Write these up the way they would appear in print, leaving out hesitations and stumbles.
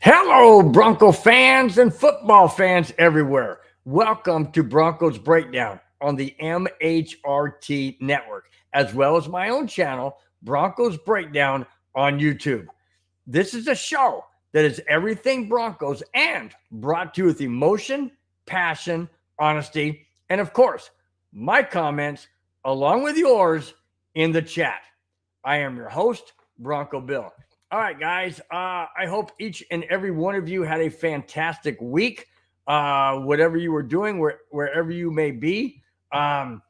Hello, Bronco fans and football fans everywhere. Welcome to Broncos Breakdown on the MHRT network, as well as my own channel, Broncos Breakdown on YouTube. This is a show that is everything Broncos and brought to you with emotion, passion, honesty, and of course, my comments along with yours in the chat. I am your host, Bronco Bill. All right, guys. I hope each and every one of you had a fantastic week, whatever you were doing, wherever you may be. And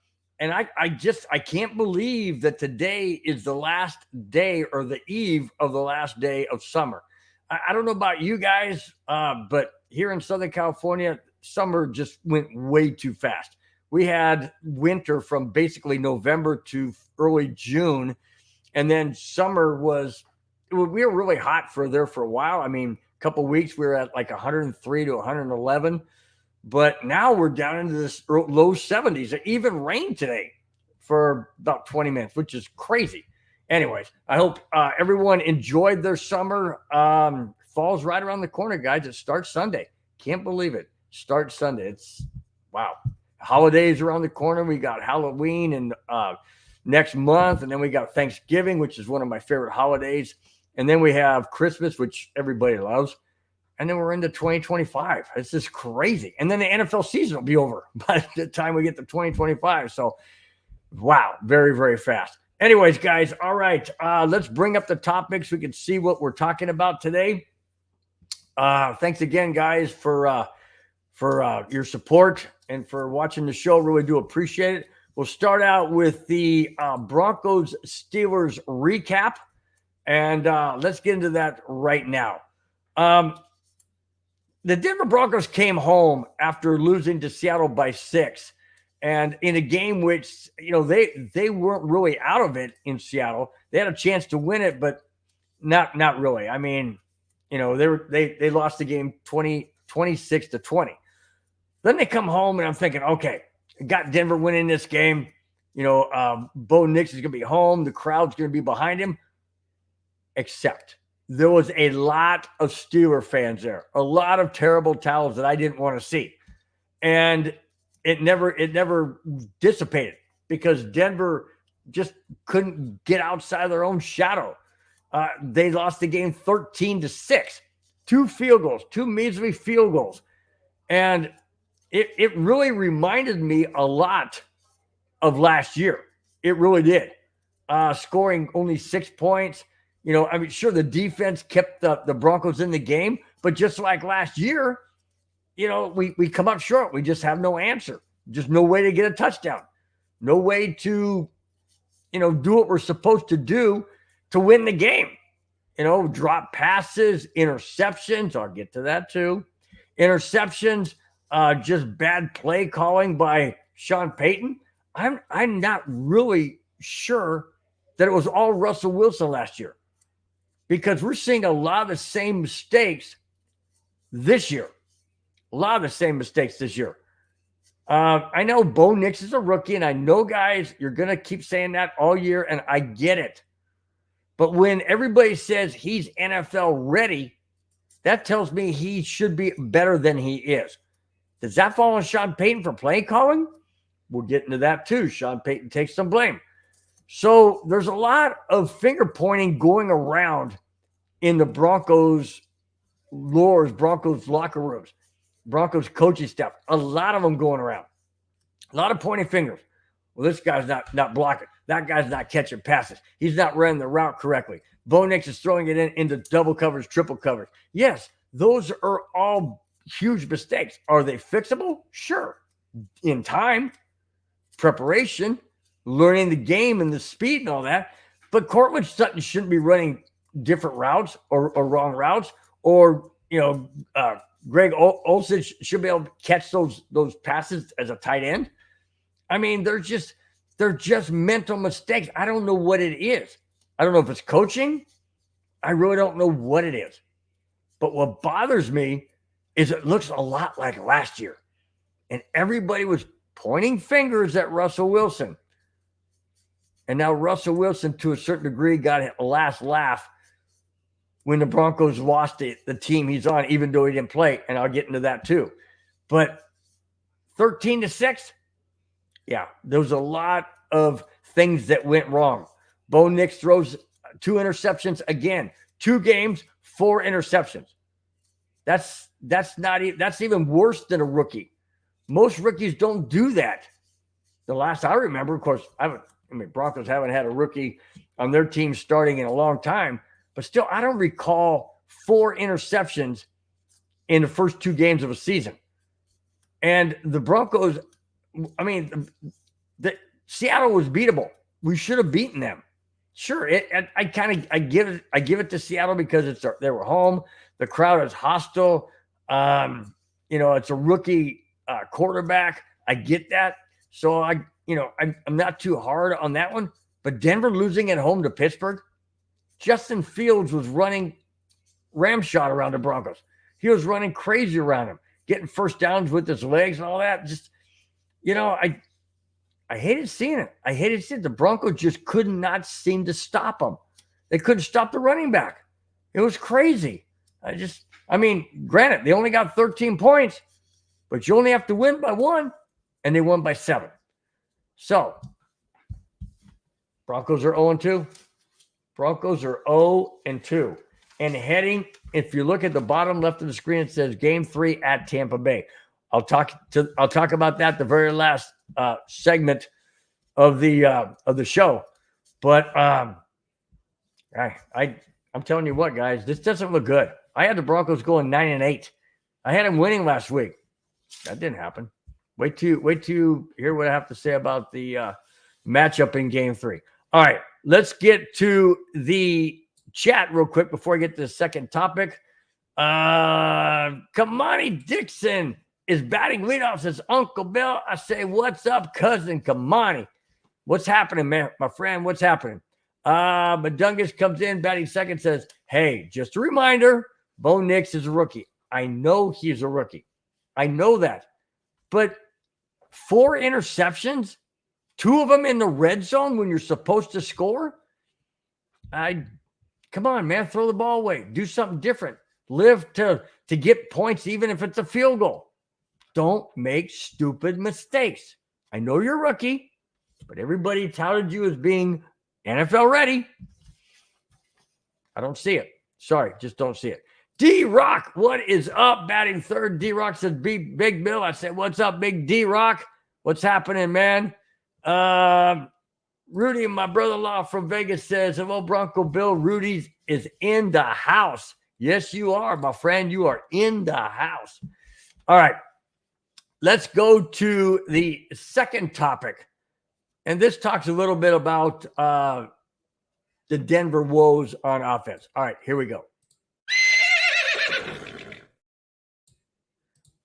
I can't believe that today is the last day or the eve of the last day of summer. I don't know about you guys, but here in Southern California, summer just went way too fast. We had winter from basically November to early June, and then summer was we were really hot for a while. I mean, a couple weeks we were at like 103 to 111, but now we're down into this low 70s. It even rained today for about 20 minutes, which is crazy. Anyways, I hope everyone enjoyed their summer. Fall's right around the corner, guys. It starts Sunday. Can't believe it. Starts Sunday. It's wow. Holidays around the corner. We got Halloween and next month, and then we got Thanksgiving, which is one of my favorite holidays. And then we have Christmas, which everybody loves. And then we're into 2025. It's just crazy. And then the NFL season will be over by the time we get to 2025. So, wow, very, very fast. Anyways, guys, all right, let's bring up the topics. We can see what we're talking about today. Thanks again, guys, for your support and for watching the show. Really do appreciate it. We'll start out with the Broncos Steelers recap. And let's get into that right now. The Denver Broncos came home after losing to Seattle by 6. And in a game which, they weren't really out of it in Seattle. They had a chance to win it, but not really. I mean, they lost the game 26 to 20. Then they come home and I'm thinking, okay, got Denver winning this game. Bo Nix is going to be home. The crowd's going to be behind him. Except there was a lot of Steeler fans there, a lot of terrible towels that I didn't want to see. And it never dissipated because Denver just couldn't get outside their own shadow. They lost the game 13-6, 2 measly field goals. And it really reminded me a lot of last year. It really did. Scoring only 6 points. Sure, the defense kept the Broncos in the game, but just like last year, we come up short. We just have no answer. Just no way to get a touchdown. No way to, do what we're supposed to do to win the game. Drop passes, interceptions. I'll get to that too. Interceptions, just bad play calling by Sean Payton. I'm not really sure that it was all Russell Wilson last year, because we're seeing a lot of the same mistakes this year. I know Bo Nix is a rookie, and I know, guys, you're going to keep saying that all year, and I get it. But when everybody says he's NFL ready, that tells me he should be better than he is. Does that fall on Sean Payton for play calling? We'll get into that too. Sean Payton takes some blame. So there's a lot of finger pointing going around in the Broncos Broncos locker rooms, Broncos coaching staff. A lot of them going around. A lot of pointing fingers. Well, this guy's not blocking. That guy's not catching passes. He's not running the route correctly. Bo Nix is throwing it into double covers, triple covers. Yes, those are all huge mistakes. Are they fixable? Sure. In time, preparation, learning the game and the speed and all that. But Cortland Sutton shouldn't be running different routes or wrong routes. Or, Greg Olsen should be able to catch those passes as a tight end. I mean, they're just mental mistakes. I don't know what it is. I don't know if it's coaching. I really don't know what it is. But what bothers me is it looks a lot like last year. And everybody was pointing fingers at Russell Wilson. And now Russell Wilson, to a certain degree, got a last laugh when the Broncos lost the team he's on, even though he didn't play, and I'll get into that too. But 13-6, yeah, there was a lot of things that went wrong. Bo Nix throws 2 interceptions again. 2 games, 4 interceptions. That's even worse than a rookie. Most rookies don't do that. The last I remember, of course, Broncos haven't had a rookie on their team starting in a long time, but still, I don't recall 4 interceptions in the first 2 games of a season. And the Broncos, Seattle was beatable. We should have beaten them. Sure, I give it to Seattle because they were home. The crowd is hostile. It's a rookie quarterback. I get that. So I'm not too hard on that one. But Denver losing at home to Pittsburgh, Justin Fields was running ramshot around the Broncos. He was running crazy around him, getting first downs with his legs and all that. Just, I hated seeing it. I hated seeing it. The Broncos just could not seem to stop them. They couldn't stop the running back. It was crazy. Granted, they only got 13 points, but you only have to win by 1, and they won by 7. So, Broncos are 0-2. Broncos are 0-2. And heading, if you look at the bottom left of the screen, it says Game 3 at Tampa Bay. I'll talk about that the very last segment of the show. But I'm telling you what, guys, this doesn't look good. I had the Broncos going 9-8. I had them winning last week. That didn't happen. Wait to hear what I have to say about the matchup in Game 3. All right, let's get to the chat real quick before I get to the second topic. Kamani Dixon is batting leadoff, says Uncle Bill. I say, what's up, cousin Kamani? What's happening, man? My friend, what's happening? Madungus comes in, batting second, says, hey, just a reminder, Bo Nix is a rookie. I know he's a rookie. I know that. But 4 interceptions, 2 of them in the red zone when you're supposed to score? Come on, man, throw the ball away. Do something different. Live to get points, even if it's a field goal. Don't make stupid mistakes. I know you're a rookie, but everybody touted you as being NFL ready. I don't see it. Sorry, just don't see it. D-Rock, what is up? Batting third. D-Rock says, Big Bill. I said, what's up, Big D-Rock? What's happening, man? Rudy, my brother-in-law from Vegas, says, hello, Bronco Bill. Rudy is in the house. Yes, you are, my friend. You are in the house. All right. Let's go to the second topic. And this talks a little bit about the Denver woes on offense. All right, here we go.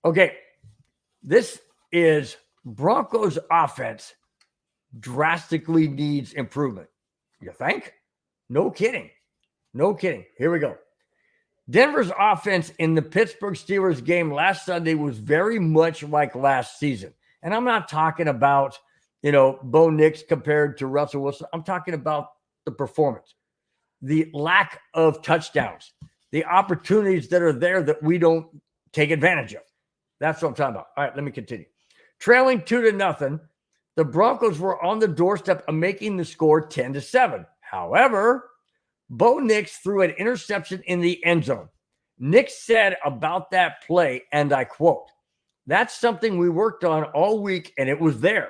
Okay, this is Broncos offense drastically needs improvement. You think? No kidding. No kidding. Here we go. Denver's offense in the Pittsburgh Steelers game last Sunday was very much like last season. And I'm not talking about, Bo Nix compared to Russell Wilson. I'm talking about the performance, the lack of touchdowns, the opportunities that are there that we don't take advantage of. That's what I'm talking about. All right, let me continue. Trailing 2-0, the Broncos were on the doorstep of making the score 10-7. However, Bo Nix threw an interception in the end zone. Nix said about that play, and I quote, that's something we worked on all week, and it was there.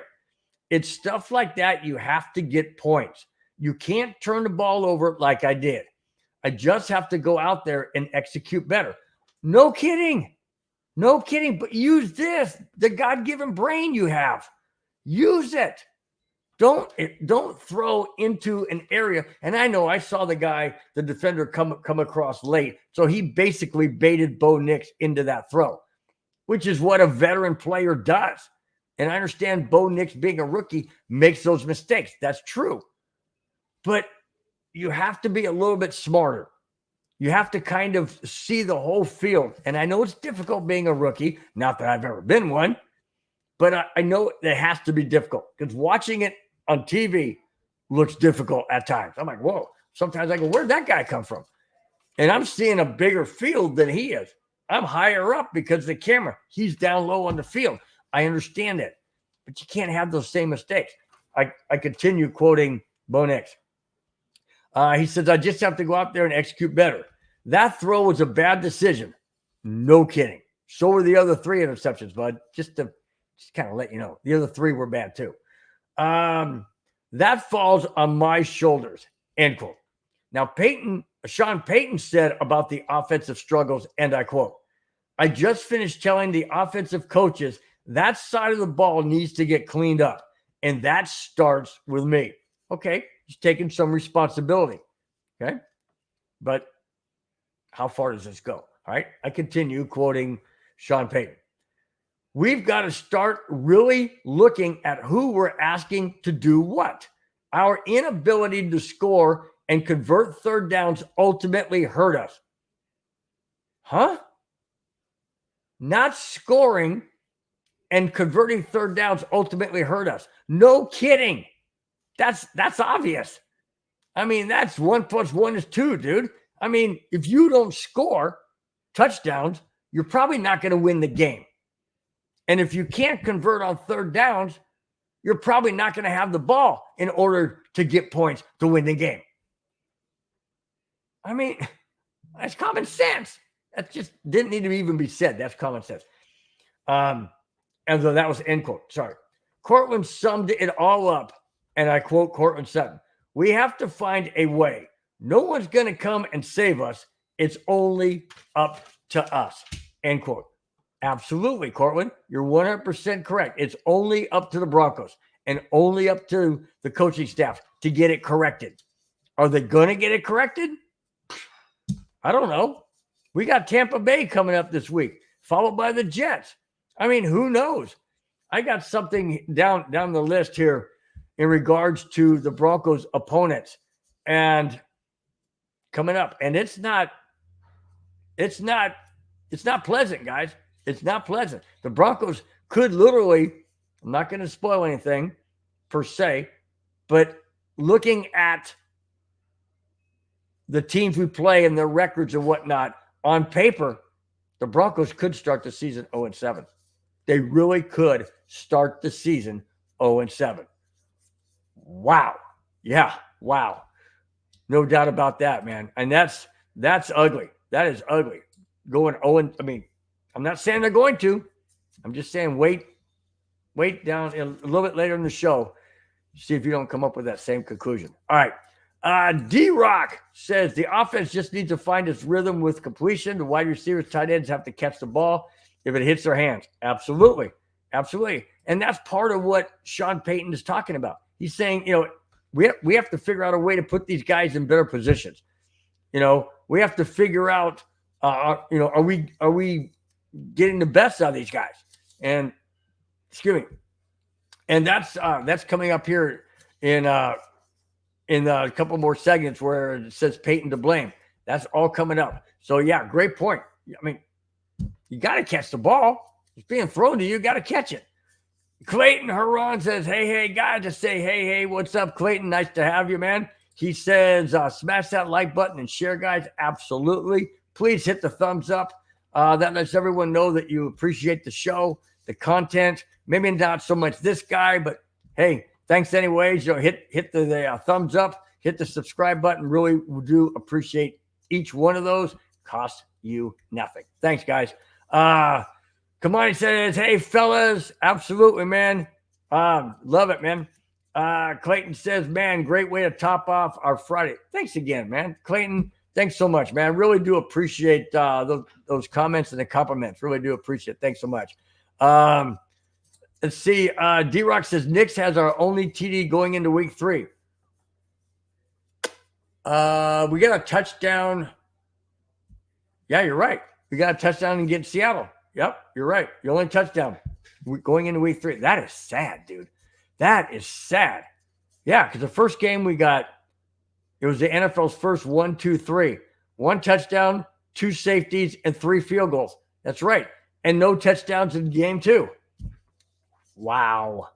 It's stuff like that you have to get points. You can't turn the ball over like I did. I just have to go out there and execute better. No kidding. No kidding. But use this, the God-given brain you have. Use it. Don't throw into an area. And I know I saw the defender come across late. So he basically baited Bo Nix into that throw, which is what a veteran player does. And I understand Bo Nix being a rookie makes those mistakes. That's true. But you have to be a little bit smarter. You have to kind of see the whole field. And I know it's difficult being a rookie. Not that I've ever been one. But I know it has to be difficult because watching it on TV looks difficult at times. I'm like, whoa. Sometimes I go, where'd that guy come from? And I'm seeing a bigger field than he is. I'm higher up because of the camera. He's down low on the field. I understand it. But you can't have those same mistakes. I continue quoting Bo Nix. He says, I just have to go out there and execute better. That throw was a bad decision. No kidding. So were the other 3 interceptions, bud. Just kind of let you know. The other 3 were bad too. That falls on my shoulders, end quote. Now, Sean Payton said about the offensive struggles, and I quote, I just finished telling the offensive coaches that side of the ball needs to get cleaned up, and that starts with me. Okay, he's taking some responsibility, okay? But how far does this go? All right, I continue quoting Sean Payton. We've got to start really looking at who we're asking to do what. Our inability to score and convert third downs ultimately hurt us. Huh? Not scoring and converting third downs ultimately hurt us. No kidding. That's obvious. I mean, that's 1 + 1 is 2, dude. I mean, if you don't score touchdowns, you're probably not going to win the game. And if you can't convert on third downs, you're probably not going to have the ball in order to get points to win the game. I mean, that's common sense. That just didn't need to even be said. That's common sense. And so that was end quote. Sorry. Cortland summed it all up. And I quote Cortland Sutton. We have to find a way. No one's going to come and save us. It's only up to us. End quote. Absolutely, Cortland. You're 100% correct. It's only up to the Broncos and only up to the coaching staff to get it corrected. Are they going to get it corrected? I don't know. We got Tampa Bay coming up this week, followed by the Jets. I mean, who knows? I got something down the list here in regards to the Broncos opponents and coming up. And it's not pleasant, guys. It's not pleasant. The Broncos could literally, I'm not going to spoil anything per se, but looking at the teams we play and their records and whatnot, on paper, the Broncos could start the season 0-7. They really could start the season 0-7. Wow. Yeah. Wow. No doubt about that, man. And that's ugly. That is ugly. Going 0, I mean, I'm not saying they're going to. I'm just saying wait down a little bit later in the show. See if you don't come up with that same conclusion. All right. D-Rock says the offense just needs to find its rhythm with completion. The wide receivers, tight ends have to catch the ball if it hits their hands. Absolutely. Absolutely. And that's part of what Sean Payton is talking about. He's saying, we have to figure out a way to put these guys in better positions. We have to figure out, are we getting the best out of these guys? And excuse me. And that's coming up here in a couple more segments where it says Payton to blame. That's all coming up. So yeah, great point. I mean, you got to catch the ball. It's being thrown to you. Got to catch it. Clayton Huron says, hey, guys, just say, hey, what's up, Clayton? Nice to have you, man. He says, smash that like button and share, guys. Absolutely. Please hit the thumbs up. That lets everyone know that you appreciate the show, the content. Maybe not so much this guy, but hey, thanks anyways. Hit the thumbs up, hit the subscribe button. Really do appreciate each one of those. Costs you nothing. Thanks, guys. Kamani says, hey, fellas. Absolutely, man. Love it, man. Clayton says, man, great way to top off our Friday. Thanks again, man. Clayton, thanks so much, man. Really do appreciate those comments and the compliments. Really do appreciate it. Thanks so much. Let's see. D-Rock says, Knicks has our only TD going into week 3. We got a touchdown. Yeah, you're right. We got a touchdown against Seattle. Yep, you're right. The only touchdown going into week 3. That is sad, dude. That is sad. Yeah, because the first game we got, it was the NFL's first 1, 2, 3. 1 touchdown, 2 safeties, and 3 field goals. That's right. And no touchdowns in game 2. Wow.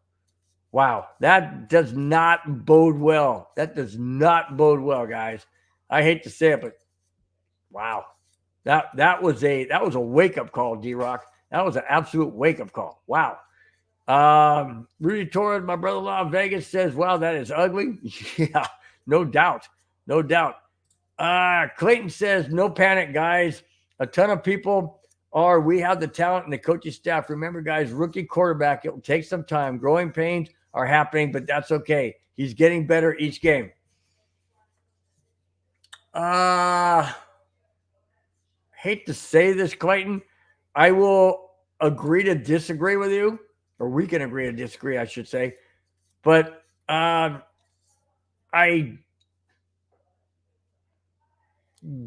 That does not bode well. That does not bode well, guys. I hate to say it, but Wow. That was a wake-up call, D-Rock. That was an absolute wake-up call. Wow. Rudy Torres, my brother-in-law in Vegas, says, wow, that is ugly. Yeah, no doubt. No doubt. Clayton says, no panic, guys. A ton of people we have the talent and the coaching staff. Remember, guys, rookie quarterback, it will take some time. Growing pains are happening, but that's okay. He's getting better each game. Hate to say this, Clayton. I will agree to disagree with you, or we can agree to disagree, I should say. But I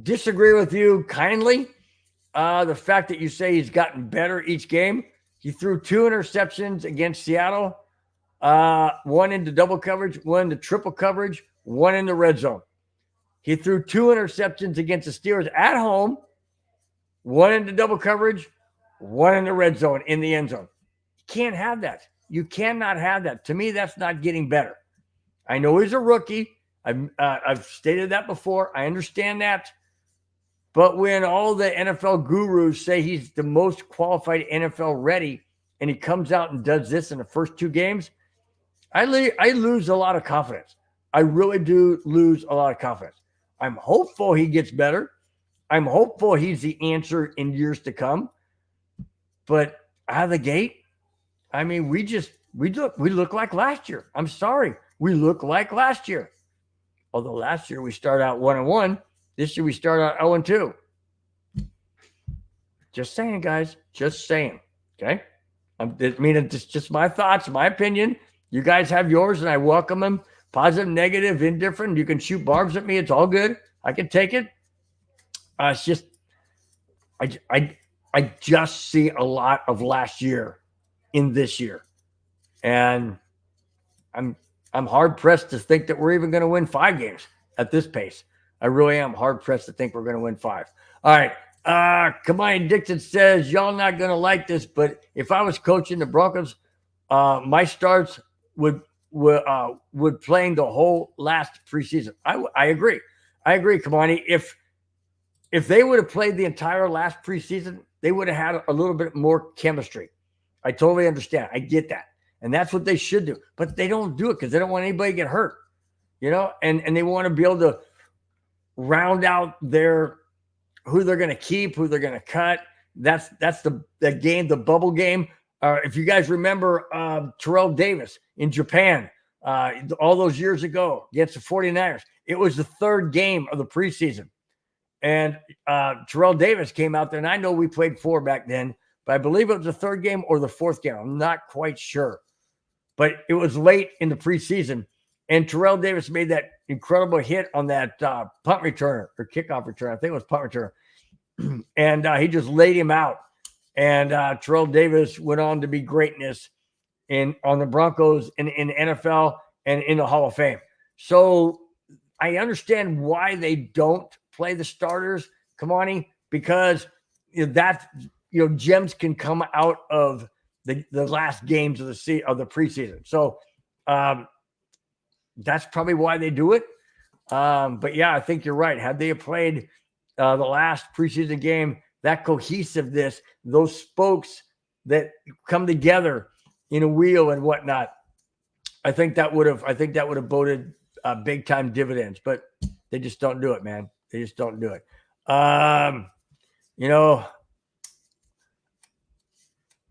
disagree with you kindly. The fact that you say he's gotten better each game. He threw 2 interceptions against Seattle, one into double coverage, one into triple coverage, one in the red zone. He threw 2 interceptions against the Steelers at home, one into double coverage, one in the red zone, in the end zone. You can't have that. You cannot have that. To me, that's not getting better. I know he's a rookie. I've stated that before. I understand that. But when all the NFL gurus say he's the most qualified NFL ready, and he comes out and does this in the first 2 games, I lose a lot of confidence. I really do lose a lot of confidence. I'm hopeful he gets better. I'm hopeful he's the answer in years to come. But out of the gate, I mean, we look like last year. I'm sorry. We look like last year. Although last year we started out 1-1. This year we start out 0-2. Just saying, guys. Just saying. Okay? I mean, it's just my thoughts, my opinion. You guys have yours, and I welcome them. Positive, negative, indifferent. You can shoot barbs at me. It's all good. I can take it. It's just, I just see a lot of last year in this year, and I'm hard pressed to think that we're even going to win 5 games at this pace. I really am hard pressed to think we're going to win 5. All right. Kamai Dixon says, y'all not going to like this, but if I was coaching the Broncos, my starts would playing the whole last preseason. I agree. Kamani. If they would have played the entire last preseason, they would have had a little bit more chemistry. I totally understand. I get that. And that's what they should do. But they don't do it because they don't want anybody to get hurt, and they want to be able to round out who they're going to keep, who they're going to cut. That's the game, the bubble game. If you guys remember Terrell Davis in Japan all those years ago against the 49ers, it was the 3rd game of the preseason. And Terrell Davis came out there, and I know we played 4 back then, but I believe it was the 3rd game or the 4th game. I'm not quite sure. But it was late in the preseason, and Terrell Davis made that incredible hit on that punt returner or kickoff return. I think it was punt returner. And he just laid him out. And Terrell Davis went on to be greatness on the Broncos in NFL and in the Hall of Fame. So I understand why they don't play the starters, Kamani, because gems can come out of the last games of the preseason. So that's probably why they do it. But yeah, I think you're right. Had they played the last preseason game, that cohesiveness, those spokes that come together in a wheel and whatnot, I think that would have boded big time dividends. But they just don't do it, man. They just don't do it.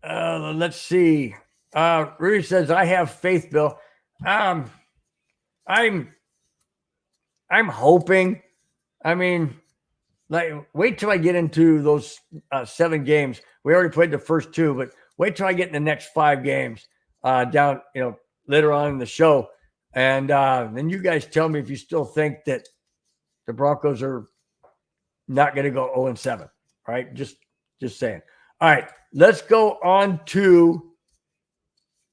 Let's see. Rudy says, I have faith, Bill. I'm hoping. I mean, wait till I get into those 7 games. We already played the first 2, but wait till I get in the next 5 games down, later on in the show. And then you guys tell me if you still think that the Broncos are not going to go 0-7, right? Just saying. All right, let's go on to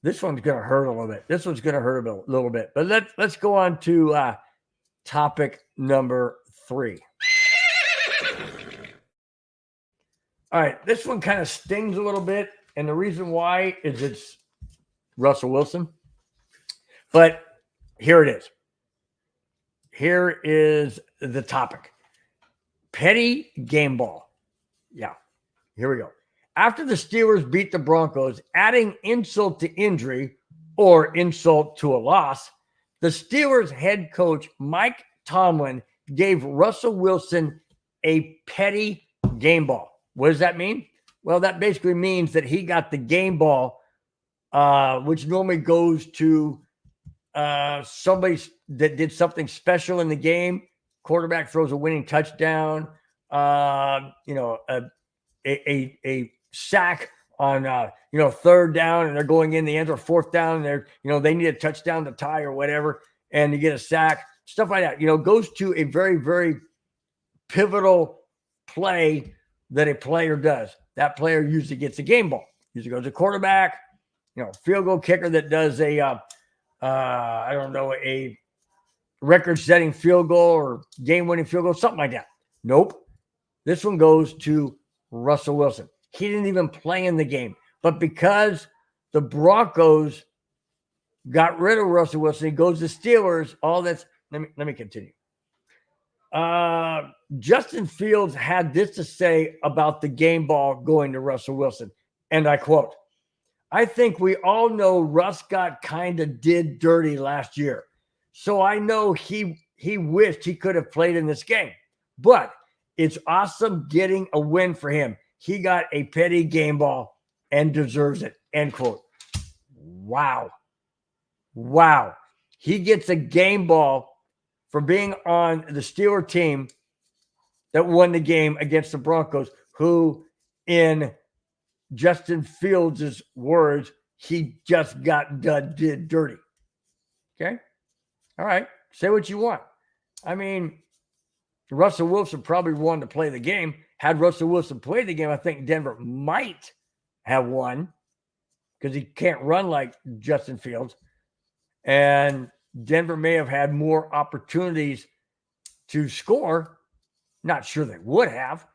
this one's going to hurt a little bit. This one's going to hurt a little bit. But let's go on to topic number 3. All right, this one kind of stings a little bit, and the reason why is it's Russell Wilson. But here it is. Here is the topic. petty game ball. Yeah, here we go. After the Steelers beat the Broncos, adding insult to injury or insult to a loss, the Steelers head coach Mike Tomlin gave Russell Wilson a petty game ball. What does that mean? Well, that basically means that he got the game ball, which normally goes to somebody that did something special in the game. Quarterback throws a winning touchdown, a sack on third down, and they're going in the end, or fourth down, and they're they need a touchdown to tie or whatever, and you get a sack, stuff like that. Goes to a very, very pivotal play that a player does. That player usually gets a game ball. Usually goes to quarterback, field goal kicker that does a a record-setting field goal or game-winning field goal, something like that. Nope. This one goes to Russell Wilson. He didn't even play in the game. But because the Broncos got rid of Russell Wilson, he goes to Steelers. All that's let me continue. Justin Fields had this to say about the game ball going to Russell Wilson, and I quote, "I think we all know Russ got kind of did dirty last year. So I know he wished he could have played in this game. But it's awesome getting a win for him. He got a petty game ball and deserves it." End quote. Wow. He gets a game ball for being on the Steeler team that won the game against the Broncos, who, in Justin Fields' words, he just got did dirty. Okay? All right. Say what you want. I mean, Russell Wilson probably wanted to play the game. Had Russell Wilson played the game, I think Denver might have won because he can't run like Justin Fields. And Denver may have had more opportunities to score. Not sure they would have,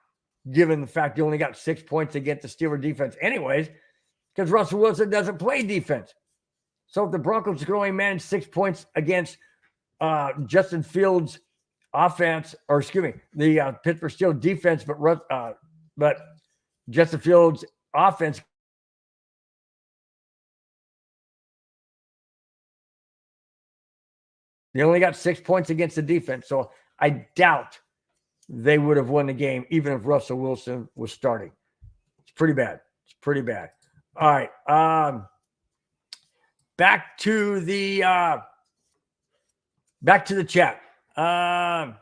given the fact they only got 6 points against the Steelers defense anyways, because Russell Wilson doesn't play defense. So if the Broncos could only manage 6 points against Justin Fields' offense, or excuse me, the Pittsburgh Steelers defense, but Justin Fields' offense, they only got 6 points against the defense. So I doubt they would have won the game, even if Russell Wilson was starting. It's pretty bad. All right. Back to the chat. Kamani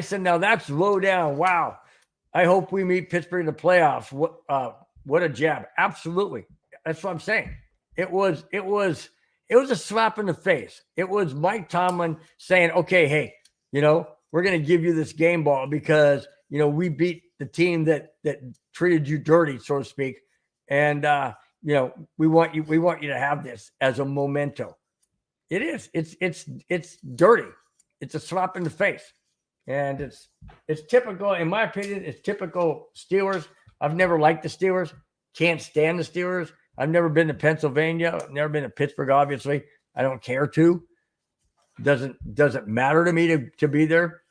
said, "Now that's low down. Wow. I hope we meet Pittsburgh in the playoffs." What a jab. Absolutely. That's what I'm saying. It was a slap in the face. It was Mike Tomlin saying, "Okay, hey, we're going to give you this game ball because, we beat the team that treated you dirty, so to speak. And, we want you to have this as a memento." It is. It's dirty. It's a slap in the face. And it's typical, in my opinion, it's typical Steelers. I've never liked the Steelers. Can't stand the Steelers. I've never been to Pennsylvania. I've never been to Pittsburgh, obviously. I don't care to. Doesn't matter to me to be there.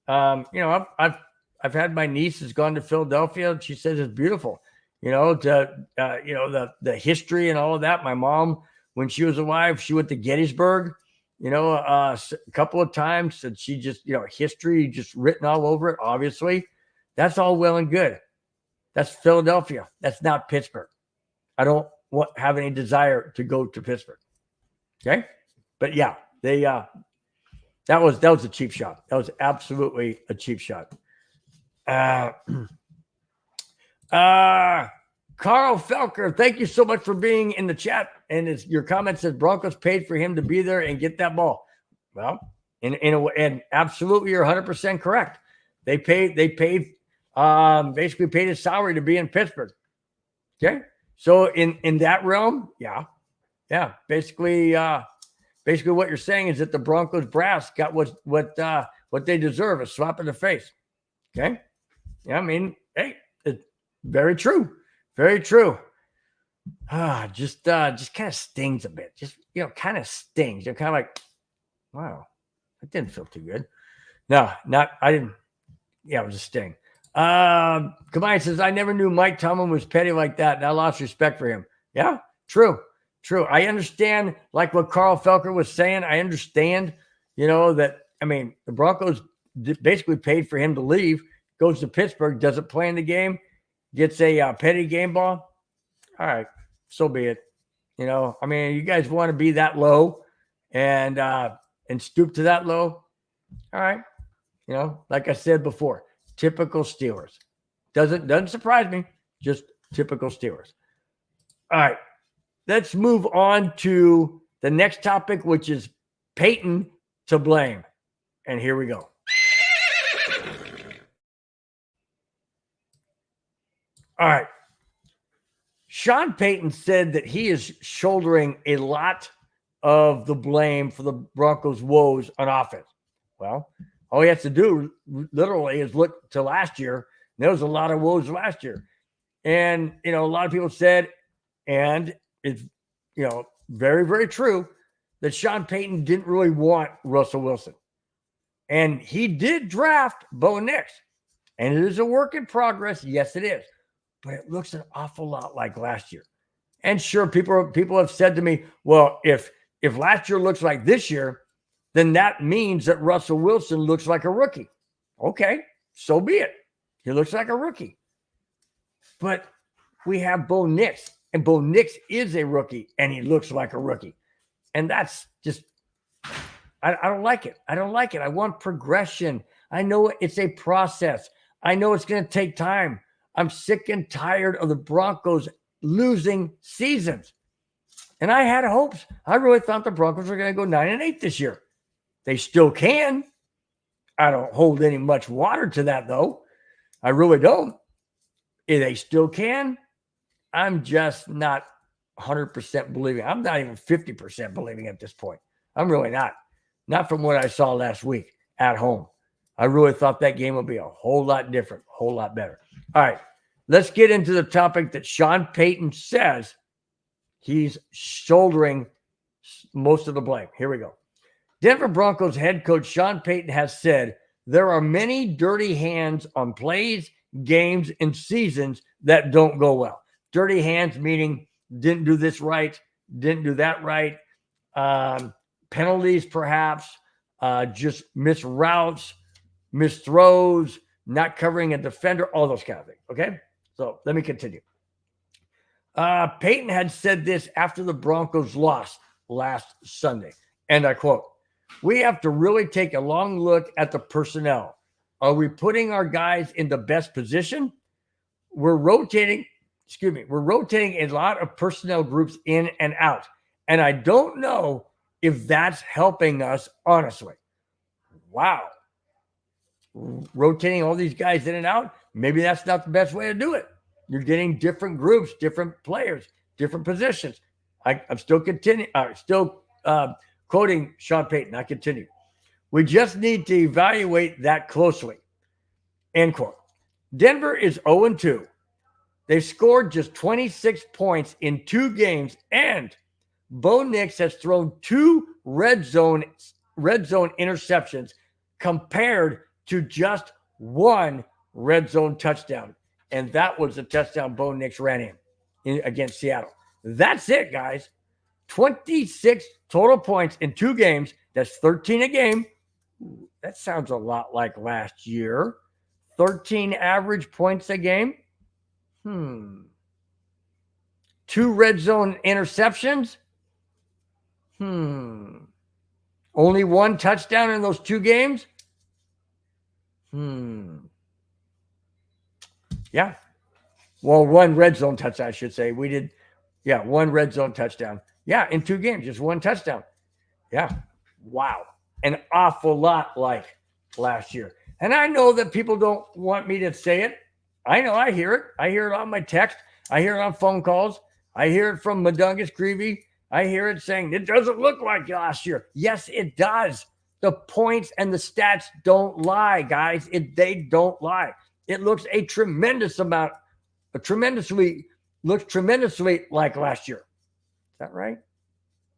I've had my niece has gone to Philadelphia. She says it's beautiful. The history and all of that. My mom, when she was alive, she went to Gettysburg, a couple of times, and she just, history just written all over it. Obviously, that's all well and good. That's Philadelphia. That's not Pittsburgh. I don't have any desire to go to Pittsburgh. Okay, but yeah, they that was a cheap shot. That was absolutely a cheap shot. Carl Felker, thank you so much for being in the chat. And your comment says Broncos paid for him to be there and get that ball. Well, and absolutely, you're 100% correct. They basically paid his salary to be in Pittsburgh. Okay, so in that realm, yeah. Basically, what you're saying is that the Broncos brass got what they deserve, a slap in the face. Okay, yeah, I mean, hey, it's very true. Very true. Just kind of stings a bit. Just, kind of stings. You're kind of like, wow, that didn't feel too good. No, I didn't. Yeah, it was a sting. Kamai says, I never knew Mike Tomlin was petty like that, and I lost respect for him. Yeah, true. True. I understand, like what Carl Felker was saying. I understand, that, I mean, the Broncos basically paid for him to leave, goes to Pittsburgh, doesn't play in the game, gets a petty game ball. All right, so be it. I mean, you guys want to be that low and stoop to that low. All right. Like I said before, typical Steelers. Doesn't surprise me. Just typical Steelers. All right. Let's move on to the next topic, which is Peyton to blame. And here we go. All right. Sean Payton said that he is shouldering a lot of the blame for the Broncos' woes on offense. Well, all he has to do literally is look to last year. There was a lot of woes last year. And, a lot of people said, and it's, very, very true, that Sean Payton didn't really want Russell Wilson. And he did draft Bo Nix. And it is a work in progress. Yes, it is. But it looks an awful lot like last year. And sure, people have said to me, well, if last year looks like this year, then that means that Russell Wilson looks like a rookie. Okay, so be it. He looks like a rookie. But we have Bo Nix, and Bo Nix is a rookie, and he looks like a rookie. And that's just, I don't like it. I don't like it. I want progression. I know it's a process. I know it's going to take time. I'm sick and tired of the Broncos losing seasons. And I had hopes. I really thought the Broncos were going to go 9-8 this year. They still can. I don't hold any much water to that, though. I really don't. If they still can, I'm just not 100% believing. I'm not even 50% believing at this point. I'm really not. Not from what I saw last week at home. I really thought that game would be a whole lot different, a whole lot better. All right, let's get into the topic that Sean Payton says he's shouldering most of the blame. Here we go. Denver Broncos head coach Sean Payton has said there are many dirty hands on plays, games, and seasons that don't go well. Dirty hands meaning didn't do this right, didn't do that right, penalties perhaps, just missed routes, missed throws, not covering a defender, all those kind of things, okay? So let me continue. Payton had said this after the Broncos lost last Sunday, and I quote, "We have to really take a long look at the personnel. Are we putting our guys in the best position? We're rotating a lot of personnel groups in and out, and I don't know if that's helping us, honestly." Wow. Rotating all these guys in and out, maybe that's not the best way to do it. You're getting different groups, different players, different positions. I'm still quoting Sean Payton. I continue. "We just need to evaluate that closely." End quote. Denver is 0-2. They've scored just 26 points in 2 games, and Bo Nix has thrown 2 red zone interceptions compared to just 1 red zone touchdown. And that was the touchdown Bo Nix ran in against Seattle. That's it, guys. 26 total points in 2 games. That's 13 a game. That sounds a lot like last year. 13 average points a game. 2 red zone interceptions. Only 1 touchdown in those 2 games. Yeah. Well, 1 red zone touchdown, I should say. We did, 1 red zone touchdown. Yeah, in 2 games, just 1 touchdown. Yeah. Wow. An awful lot like last year. And I know that people don't want me to say it. I know, I hear it. I hear it on my text. I hear it on phone calls. I hear it from Madungus Creevy. I hear it saying, it doesn't look like last year. Yes, it does. The points and the stats don't lie, guys. They don't lie. It looks tremendously like last year. Is that right?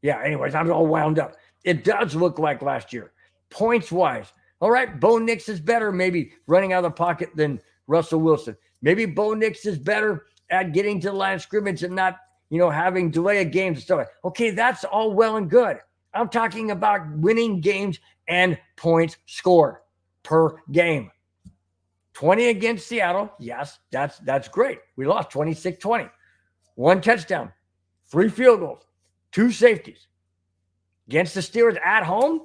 Yeah, anyways, I'm all wound up. It does look like last year. Points-wise, All right, Bo Nix is better maybe running out of the pocket than Russell Wilson. Maybe Bo Nix is better at getting to the line of scrimmage and not, having delay of games and stuff. Okay, that's all well and good. I'm talking about winning games and points scored per game. 20 against Seattle. Yes, that's great. We lost 26-20. 1 touchdown, 3 field goals, 2 safeties. Against the Steelers at home,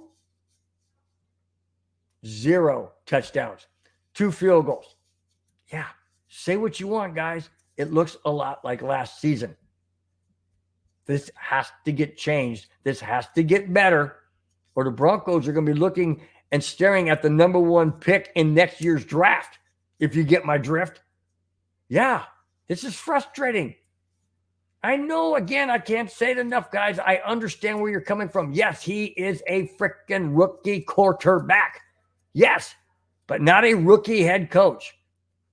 0 touchdowns, 2 field goals. Yeah, say what you want, guys. It looks a lot like last season. This has to get changed. This has to get better, or the Broncos are going to be looking and staring at the number 1 pick in next year's draft, if you get my drift. Yeah, this is frustrating. I know, again, I can't say it enough, guys. I understand where you're coming from. Yes, he is a freaking rookie quarterback. Yes, but not a rookie head coach.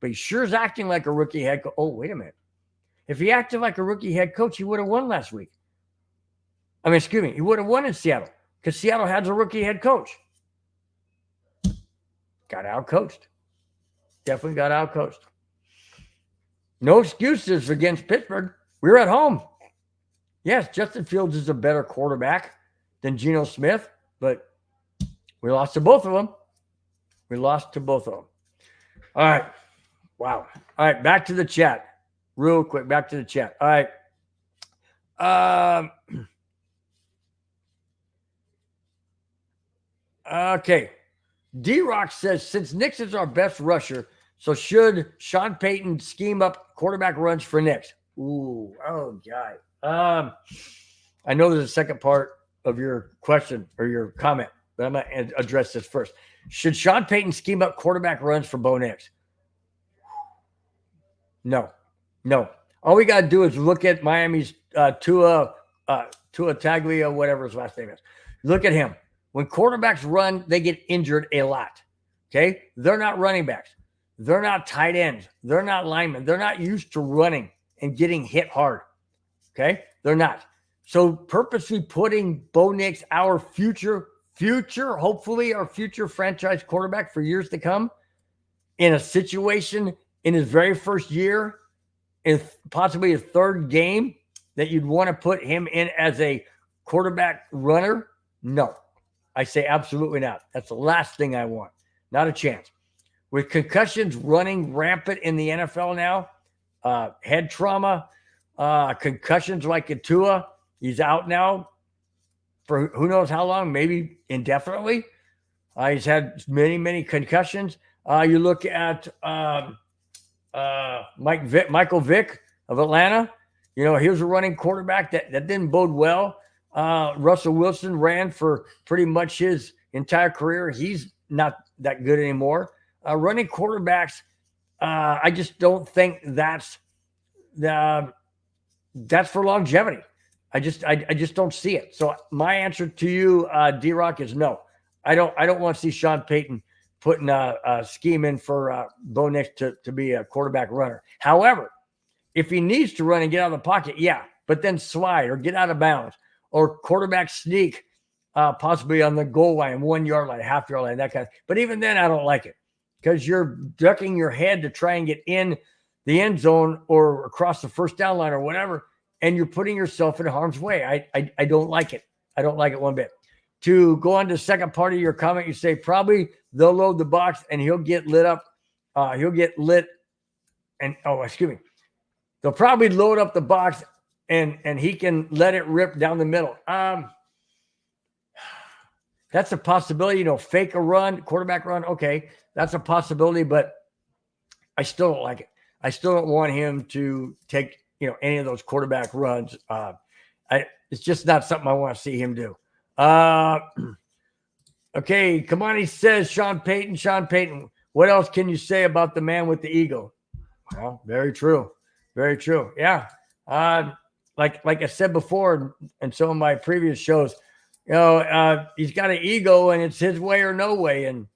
But he sure is acting like a rookie head coach. Oh, wait a minute. If he acted like a rookie head coach, he would have won last week. He would have won in Seattle because Seattle has a rookie head coach. Got outcoached. Definitely got outcoached. No excuses against Pittsburgh. We were at home. Yes, Justin Fields is a better quarterback than Geno Smith, but we lost to both of them. All right. Wow. All right, back to the chat. Real quick, back to the chat. All right. Okay. D-Rock says, since Nix is our best rusher, so should Sean Payton scheme up quarterback runs for Nix? Ooh, oh, God. I know there's a second part of your question or your comment, but I'm going to address this first. Should Sean Payton scheme up quarterback runs for Bo Nix? No. All we got to do is look at Miami's Tua Taglia, whatever his last name is. Look at him. When quarterbacks run, they get injured a lot. Okay? They're not running backs. They're not tight ends. They're not linemen. They're not used to running and getting hit hard. Okay? They're not. So purposely putting Bo Nix, our future, hopefully our future franchise quarterback for years to come, in a situation in his very first year, in possibly his third game, that you'd want to put him in as a quarterback runner? No. I say absolutely not. That's the last thing I want. Not a chance. With concussions running rampant in the NFL now, head trauma, concussions like a Tua, he's out now for who knows how long, maybe indefinitely. He's had many concussions. You look at Michael Vick of Atlanta. He was a running quarterback that didn't bode well. Russell Wilson ran for pretty much his entire career. He's not that good anymore. Running quarterbacks, I just don't think that's for longevity. I just don't see it. So my answer to you, D-Rock, is no. I don't want to see Sean Payton putting a scheme in for Bo Nix to be a quarterback runner. However, if he needs to run and get out of the pocket, yeah, but then slide or get out of bounds or quarterback sneak, possibly on the goal line, 1 yard line, half yard line, that kind of. But even then, I don't like it because you're ducking your head to try and get in the end zone or across the first down line or whatever, and you're putting yourself in harm's way. I don't like it. I don't like it one bit. To go on to the second part of your comment, you say probably they'll load the box and he'll get lit up. He'll get lit and, they'll probably load up the box and he can let it rip down the middle. That's a possibility, fake a run, quarterback run. Okay, that's a possibility, but I still don't like it. I still don't want him to take, any of those quarterback runs. It's just not something I want to see him do. Okay, Kamani says Sean Payton. What else can you say about the man with the ego? Well, very true. Very true. Yeah. Like I said before in some of my previous shows, he's got an ego and it's his way or no way. And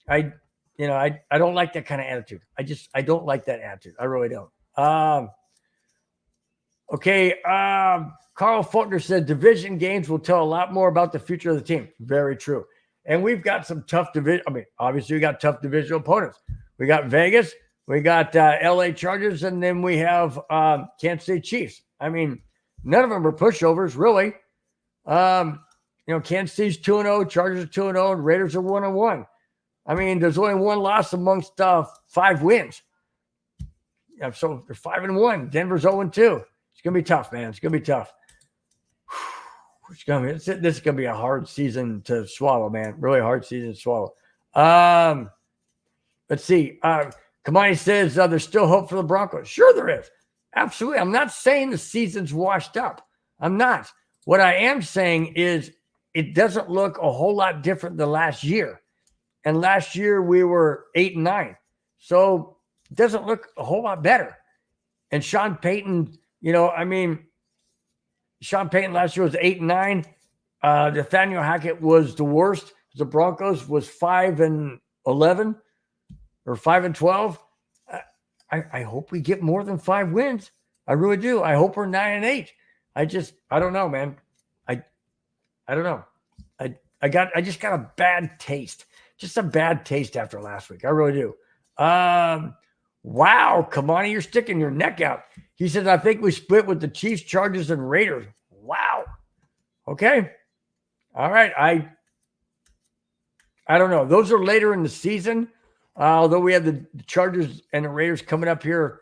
I don't like that kind of attitude. I don't like that attitude. I really don't. Okay. Carl Faulkner said division games will tell a lot more about the future of the team. Very true. And we've got some tough division. I mean, obviously, we got tough divisional opponents. We got Vegas, we got LA Chargers, and then we have Kansas City Chiefs. I mean, none of them are pushovers, really. Kansas City's 2-0, Chargers are 2-0, and Raiders are 1-1. I mean, there's only one loss amongst 5 wins. So they're 5-1. Denver's 0-2. It's gonna be tough, man. It's gonna be tough. This is gonna be a hard season to swallow, man. Really hard season to swallow. Let's see. Kamani says there's still hope for the Broncos. Sure, there is. Absolutely. I'm not saying the season's washed up. I'm not. What I am saying is it doesn't look a whole lot different than last year. And last year we were 8-9. So it doesn't look a whole lot better. And Sean Payton, Sean Payton last year was 8-9. Nathaniel Hackett was the worst. The Broncos was 5-11 or 5-12. I hope we get more than 5 wins. I really do. I hope we're 9-8. I don't know, man. I don't know. I just got a bad taste. Just a bad taste after last week. I really do. Wow, Kamani, you're sticking your neck out. He says, I think we split with the Chiefs, Chargers, and Raiders. Wow. Okay. All right. I don't know. Those are later in the season. Although we have the Chargers and the Raiders coming up here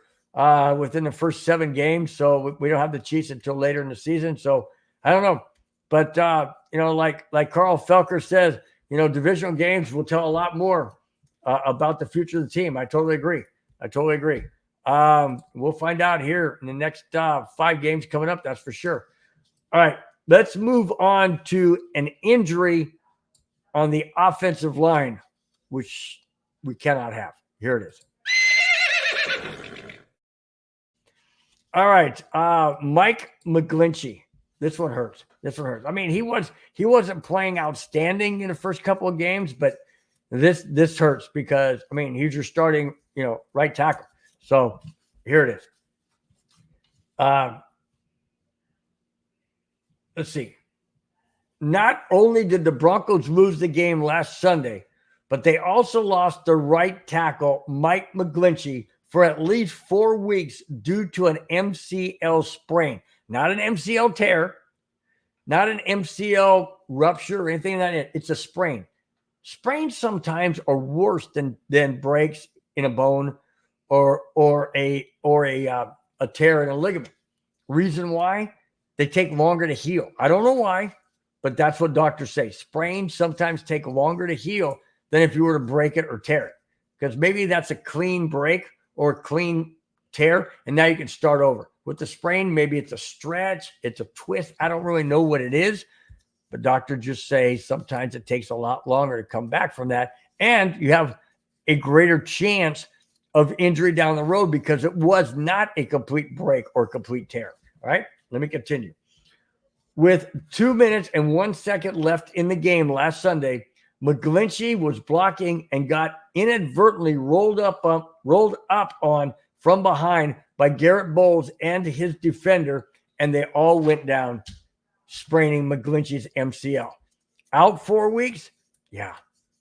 within the first 7 games. So we don't have the Chiefs until later in the season. So I don't know. But, like Carl Felker says, divisional games will tell a lot more about the future of the team. I totally agree. We'll find out here in the next 5 games coming up. That's for sure. All right. Let's move on to an injury on the offensive line, which we cannot have. Here it is. All right. Mike McGlinchey. This one hurts. I mean, he wasn't playing outstanding in the first couple of games, but this hurts because, he's your starting, right tackle. So here it is. Let's see. Not only did the Broncos lose the game last Sunday, but they also lost their right tackle, Mike McGlinchey, for at least 4 weeks due to an MCL sprain. Not an MCL tear, not an MCL rupture or anything like that. It's a sprain. Sprains sometimes are worse than breaks in a bone or a tear in a ligament. Reason why? They take longer to heal. I don't know why, but that's what doctors say. Sprains sometimes take longer to heal than if you were to break it or tear it, because maybe that's a clean break or a clean tear, and now you can start over. With the sprain, maybe it's a stretch, it's a twist. I don't really know what it is, but doctors just say sometimes it takes a lot longer to come back from that, and you have a greater chance of injury down the road because it was not a complete break or complete tear. All right, let me continue. With 2 minutes and 1 second left in the game last Sunday, McGlinchey was blocking and got inadvertently rolled up on from behind by Garrett Bowles and his defender, and they all went down, spraining McGlinchey's MCL. Out 4 weeks? Yeah,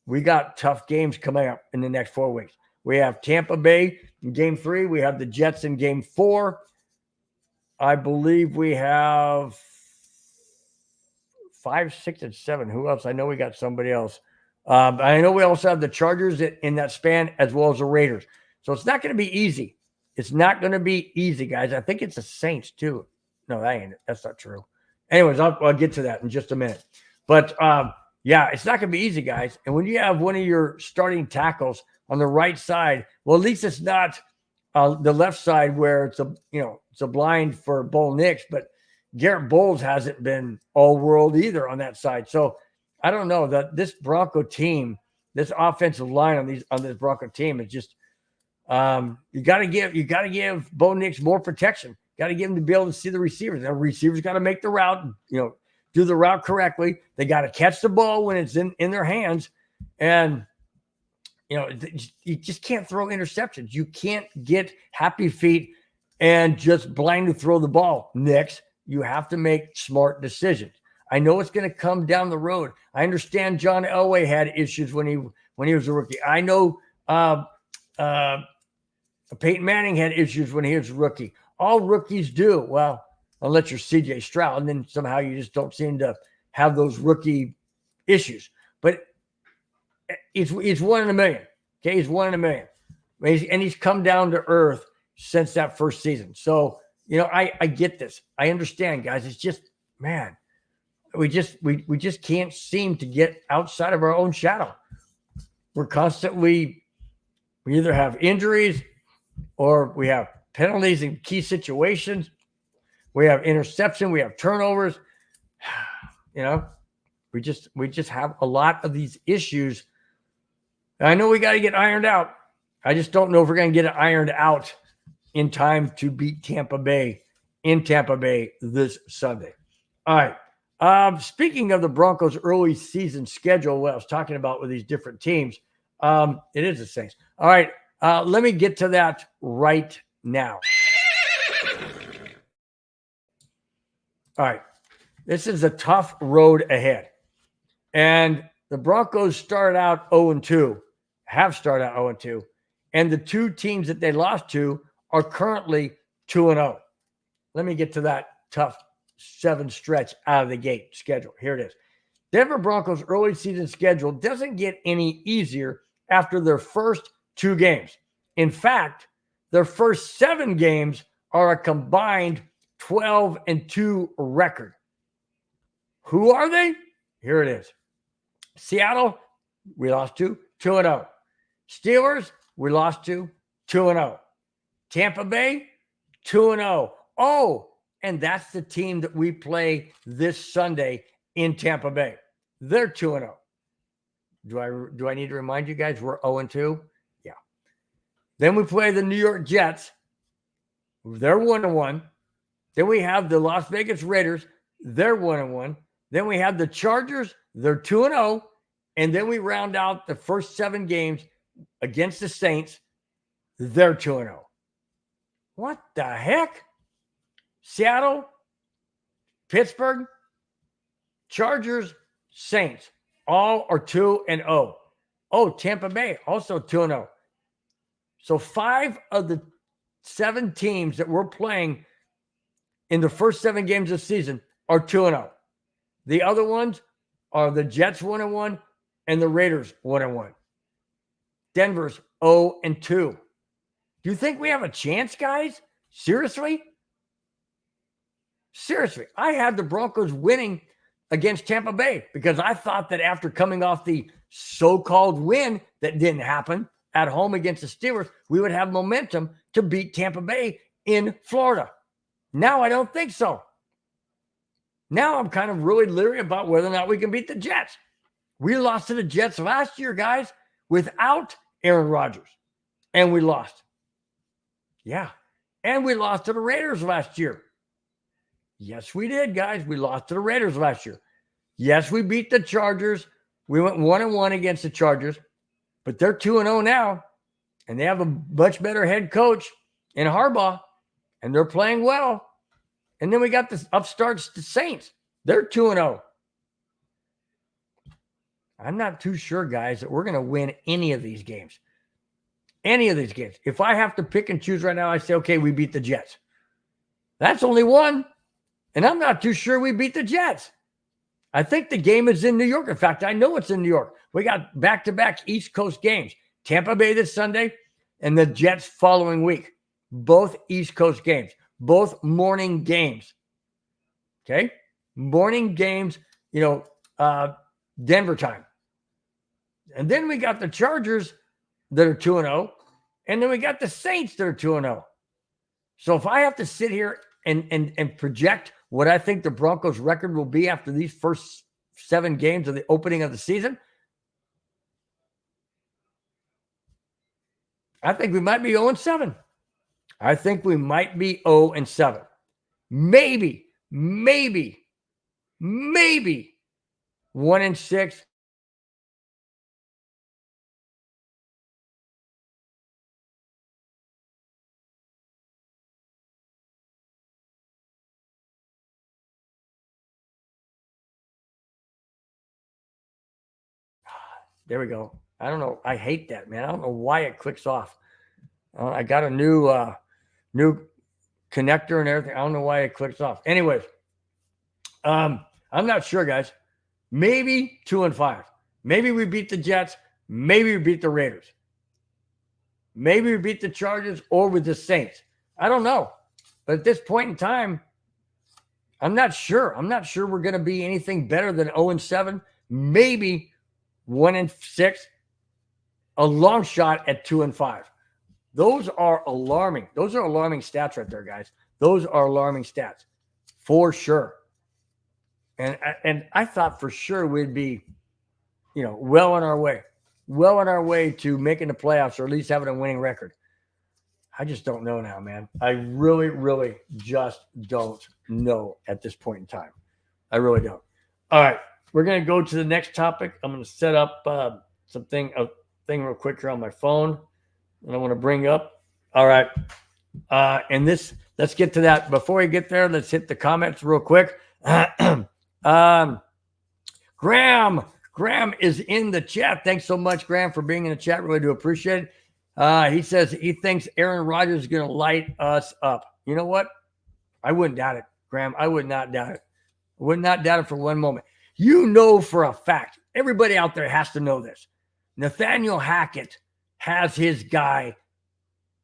we got tough games coming up in the next 4 weeks. We have Tampa Bay in Game 3. We have the Jets in Game 4. I believe we have 5, 6, and 7. Who else? I know we got somebody else. I know we also have the Chargers in that span, as well as the Raiders. So it's not going to be easy. It's not going to be easy, guys. I think it's the Saints, too. No, that's not true. Anyways, I'll get to that in just a minute. But, it's not going to be easy, guys. And when you have one of your starting tackles on the right side, well, at least it's not the left side where it's a blind for Bo Nix, but Garrett Bowles hasn't been all world either on that side. So I don't know that this Bronco team, this offensive line on this Bronco team is just you got to give Bo Nix more protection. Got to give him to be able to see the receivers. The receivers got to make the route, do the route correctly. They got to catch the ball when it's in their hands, and you just can't throw interceptions. You can't get happy feet and just blindly throw the ball, Nix. You have to make smart decisions. I know it's going to come down the road. I understand John Elway had issues when he was a rookie. I know Peyton Manning had issues when he was a rookie. All rookies do. Well, unless you're C.J. Stroud, and then somehow you just don't seem to have those rookie issues. But it's 1 in a million. Okay, he's 1 in a million, and he's come down to earth since that first season. So I get this. I understand, guys. It's just, man, we just can't seem to get outside of our own shadow. We're constantly, we either have injuries or we have penalties in key situations. We have interception. We have turnovers. We just have a lot of these issues. I know we got to get ironed out. I just don't know if we're going to get it ironed out in time to beat Tampa Bay in Tampa Bay this Sunday. All right. Speaking of the Broncos' early season schedule, what I was talking about with these different teams, it is the Saints. All right. Let me get to that right now. All right. This is a tough road ahead. And the Broncos started out 0-2, have started out 0-2. And the two teams that they lost to are currently 2-0. Let me get to that tough 7 stretch out of the gate schedule. Here it is. Denver Broncos' early season schedule doesn't get any easier after their first 2 games. In fact, their first 7 games are a combined 12-2 record. Who are they? Here it is. Seattle, we lost to 2-0. Steelers, we lost to 2-0. Tampa Bay, 2-0. Oh, and that's the team that we play this Sunday in Tampa Bay. They're 2-0. Do I need to remind you guys we're 0-2? Yeah. Then we play the New York Jets. They're 1-1. Then we have the Las Vegas Raiders. They're 1-1. Then we have the Chargers. They're 2-0. And then we round out the first 7 games against the Saints. They're 2-0. What the heck? Seattle, Pittsburgh, Chargers, Saints, all are 2-0. Oh, Tampa Bay, also 2-0. So 5 of the 7 teams that we're playing in the first 7 games of the season are 2-0. The other ones are the Jets 1-1 and the Raiders 1-1. Denver's 0-2. Do you think we have a chance, guys? Seriously? Seriously, I had the Broncos winning against Tampa Bay because I thought that after coming off the so-called win that didn't happen at home against the Steelers, we would have momentum to beat Tampa Bay in Florida. Now I don't think so. Now I'm kind of really leery about whether or not we can beat the Jets. We lost to the Jets last year, guys, without Aaron Rodgers, and we lost. Yeah, and we lost to the Raiders last year. Yes, we did, guys. We lost to the Raiders last year. Yes, we beat the Chargers. We went 1-1 against the Chargers, but they're 2-0 now, and they have a much better head coach in Harbaugh, and they're playing well. And then we got the upstarts, the Saints. They're 2-0. I'm not too sure, guys, that we're going to win any of these games. Any of these games. If I have to pick and choose right now, I say, okay, we beat the Jets. That's only one. And I'm not too sure we beat the Jets. I think the game is in New York. In fact, I know it's in New York. We got back-to-back East Coast games. Tampa Bay this Sunday and the Jets following week. Both East Coast games. Both morning games. Okay? Morning games, Denver time. And then we got the Chargers that are 2-0. And then we got the Saints that are 2-0. So if I have to sit here and project what I think the Broncos record will be after these first 7 games of the opening of the season, I think we might be 0-7. I think we might be 0-7. Maybe 1-6. There we go. I don't know. I hate that, man. I don't know why it clicks off. I got a new connector and everything. I don't know why it clicks off. Anyways, I'm not sure, guys. Maybe 2-5. Maybe we beat the Jets. Maybe we beat the Raiders. Maybe we beat the Chargers or with the Saints. I don't know. But at this point in time, I'm not sure. I'm not sure we're going to be anything better than 0-7. Maybe 1-6. A long shot at 2-5. Those are alarming. Those are alarming stats right there, guys. Those are alarming stats for sure. And I thought for sure we'd be, well on our way to making the playoffs or at least having a winning record. I just don't know now, man. I really, really just don't know at this point in time. I really don't. All right, we're going to go to the next topic. I'm going to set up a thing real quick here on my phone, and I want to bring up. All right, and this, let's get to that. Before we get there, let's hit the comments real quick. Graham is in the chat. Thanks so much, Graham, for being in the chat. Really do appreciate it. He says he thinks Aaron Rodgers is going to light us up. You know what? I wouldn't doubt it, Graham. I would not doubt it. I would not doubt it for one moment. You know for a fact, everybody out there has to know this. Nathaniel Hackett has his guy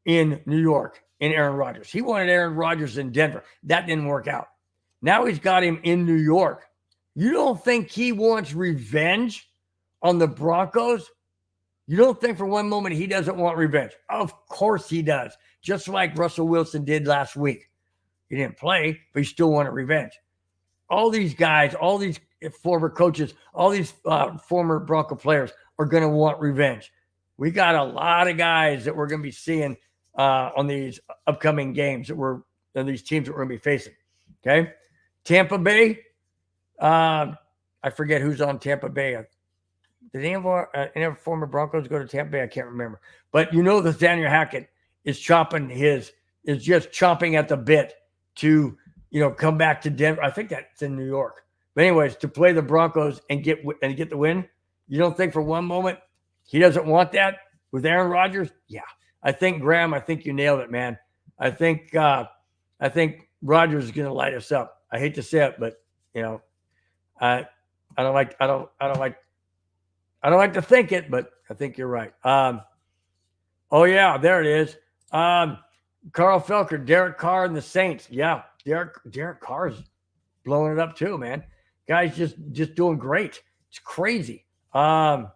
in New York in Aaron Rodgers. He wanted Aaron Rodgers in Denver. That didn't work out. Now he's got him in New York. You don't think he wants revenge on the Broncos? You don't think for one moment he doesn't want revenge? Of course he does. Just like Russell Wilson did last week. He didn't play, but he still wanted revenge. All these guys, all these former coaches, all these former Bronco players are going to want revenge. We got a lot of guys that we're going to be seeing on these upcoming games these teams that we're going to be facing. Okay. Tampa Bay. I forget who's on Tampa Bay. Did any of our former Broncos go to Tampa Bay? I can't remember. But Nathaniel Hackett is just chomping at the bit to, come back to Denver. I think that's in New York. But anyways, to play the Broncos and get the win, you don't think for one moment he doesn't want that with Aaron Rodgers? Yeah. I think, Graham, you nailed it, man. I think Rodgers is going to light us up. I hate to say it, but I don't like to think it, but I think you're right. Oh yeah, there it is. Carl Felker, Derek Carr and the Saints. Yeah, Derek Carr's blowing it up too, man. Guy's just doing great. It's crazy. Graham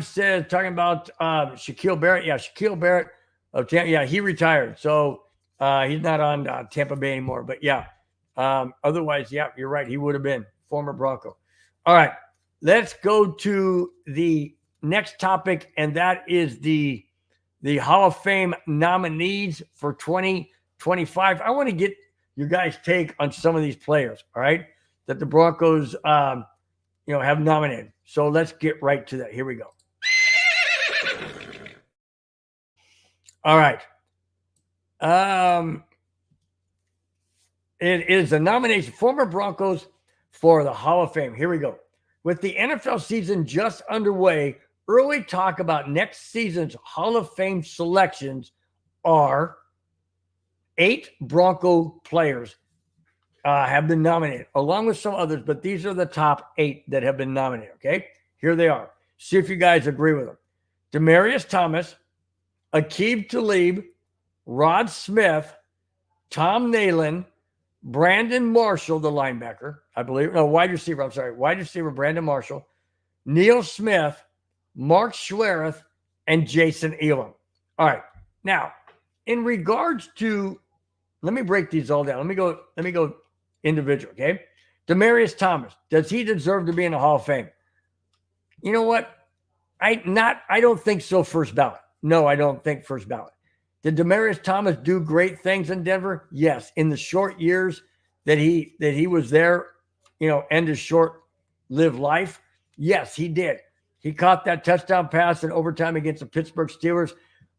says, talking about Shaquille Barrett. Yeah, Shaquille Barrett. Yeah, he retired. So he's not on Tampa Bay anymore. But yeah, otherwise, yeah, you're right. He would have been former Bronco. All right, let's go to the next topic, and that is the Hall of Fame nominees for 2025. I want to get your guys' take on some of these players, all right, that the Broncos, have nominated. So let's get right to that. Here we go. All right. It is a nomination, former Broncos for the Hall of Fame. Here we go. With the NFL season just underway, early talk about next season's Hall of Fame selections are 8 Bronco players have been nominated, along with some others, but these are the top 8 that have been nominated, okay? Here they are. See if you guys agree with them. Demaryius Thomas, Aqib Talib, Rod Smith, Tom Nalen, Brandon Marshall, the linebacker, wide receiver, Brandon Marshall, Neil Smith, Mark Schlereth, and Jason Elam. All right. Now, in regards to, let me break these all down. Let me go individual, okay? Demaryius Thomas, does he deserve to be in the Hall of Fame? You know what? I don't think so first ballot. No, I don't think first ballot. Did Demaryius Thomas do great things in Denver? Yes. In the short years that he was there, end his short-lived life? Yes, he did. He caught that touchdown pass in overtime against the Pittsburgh Steelers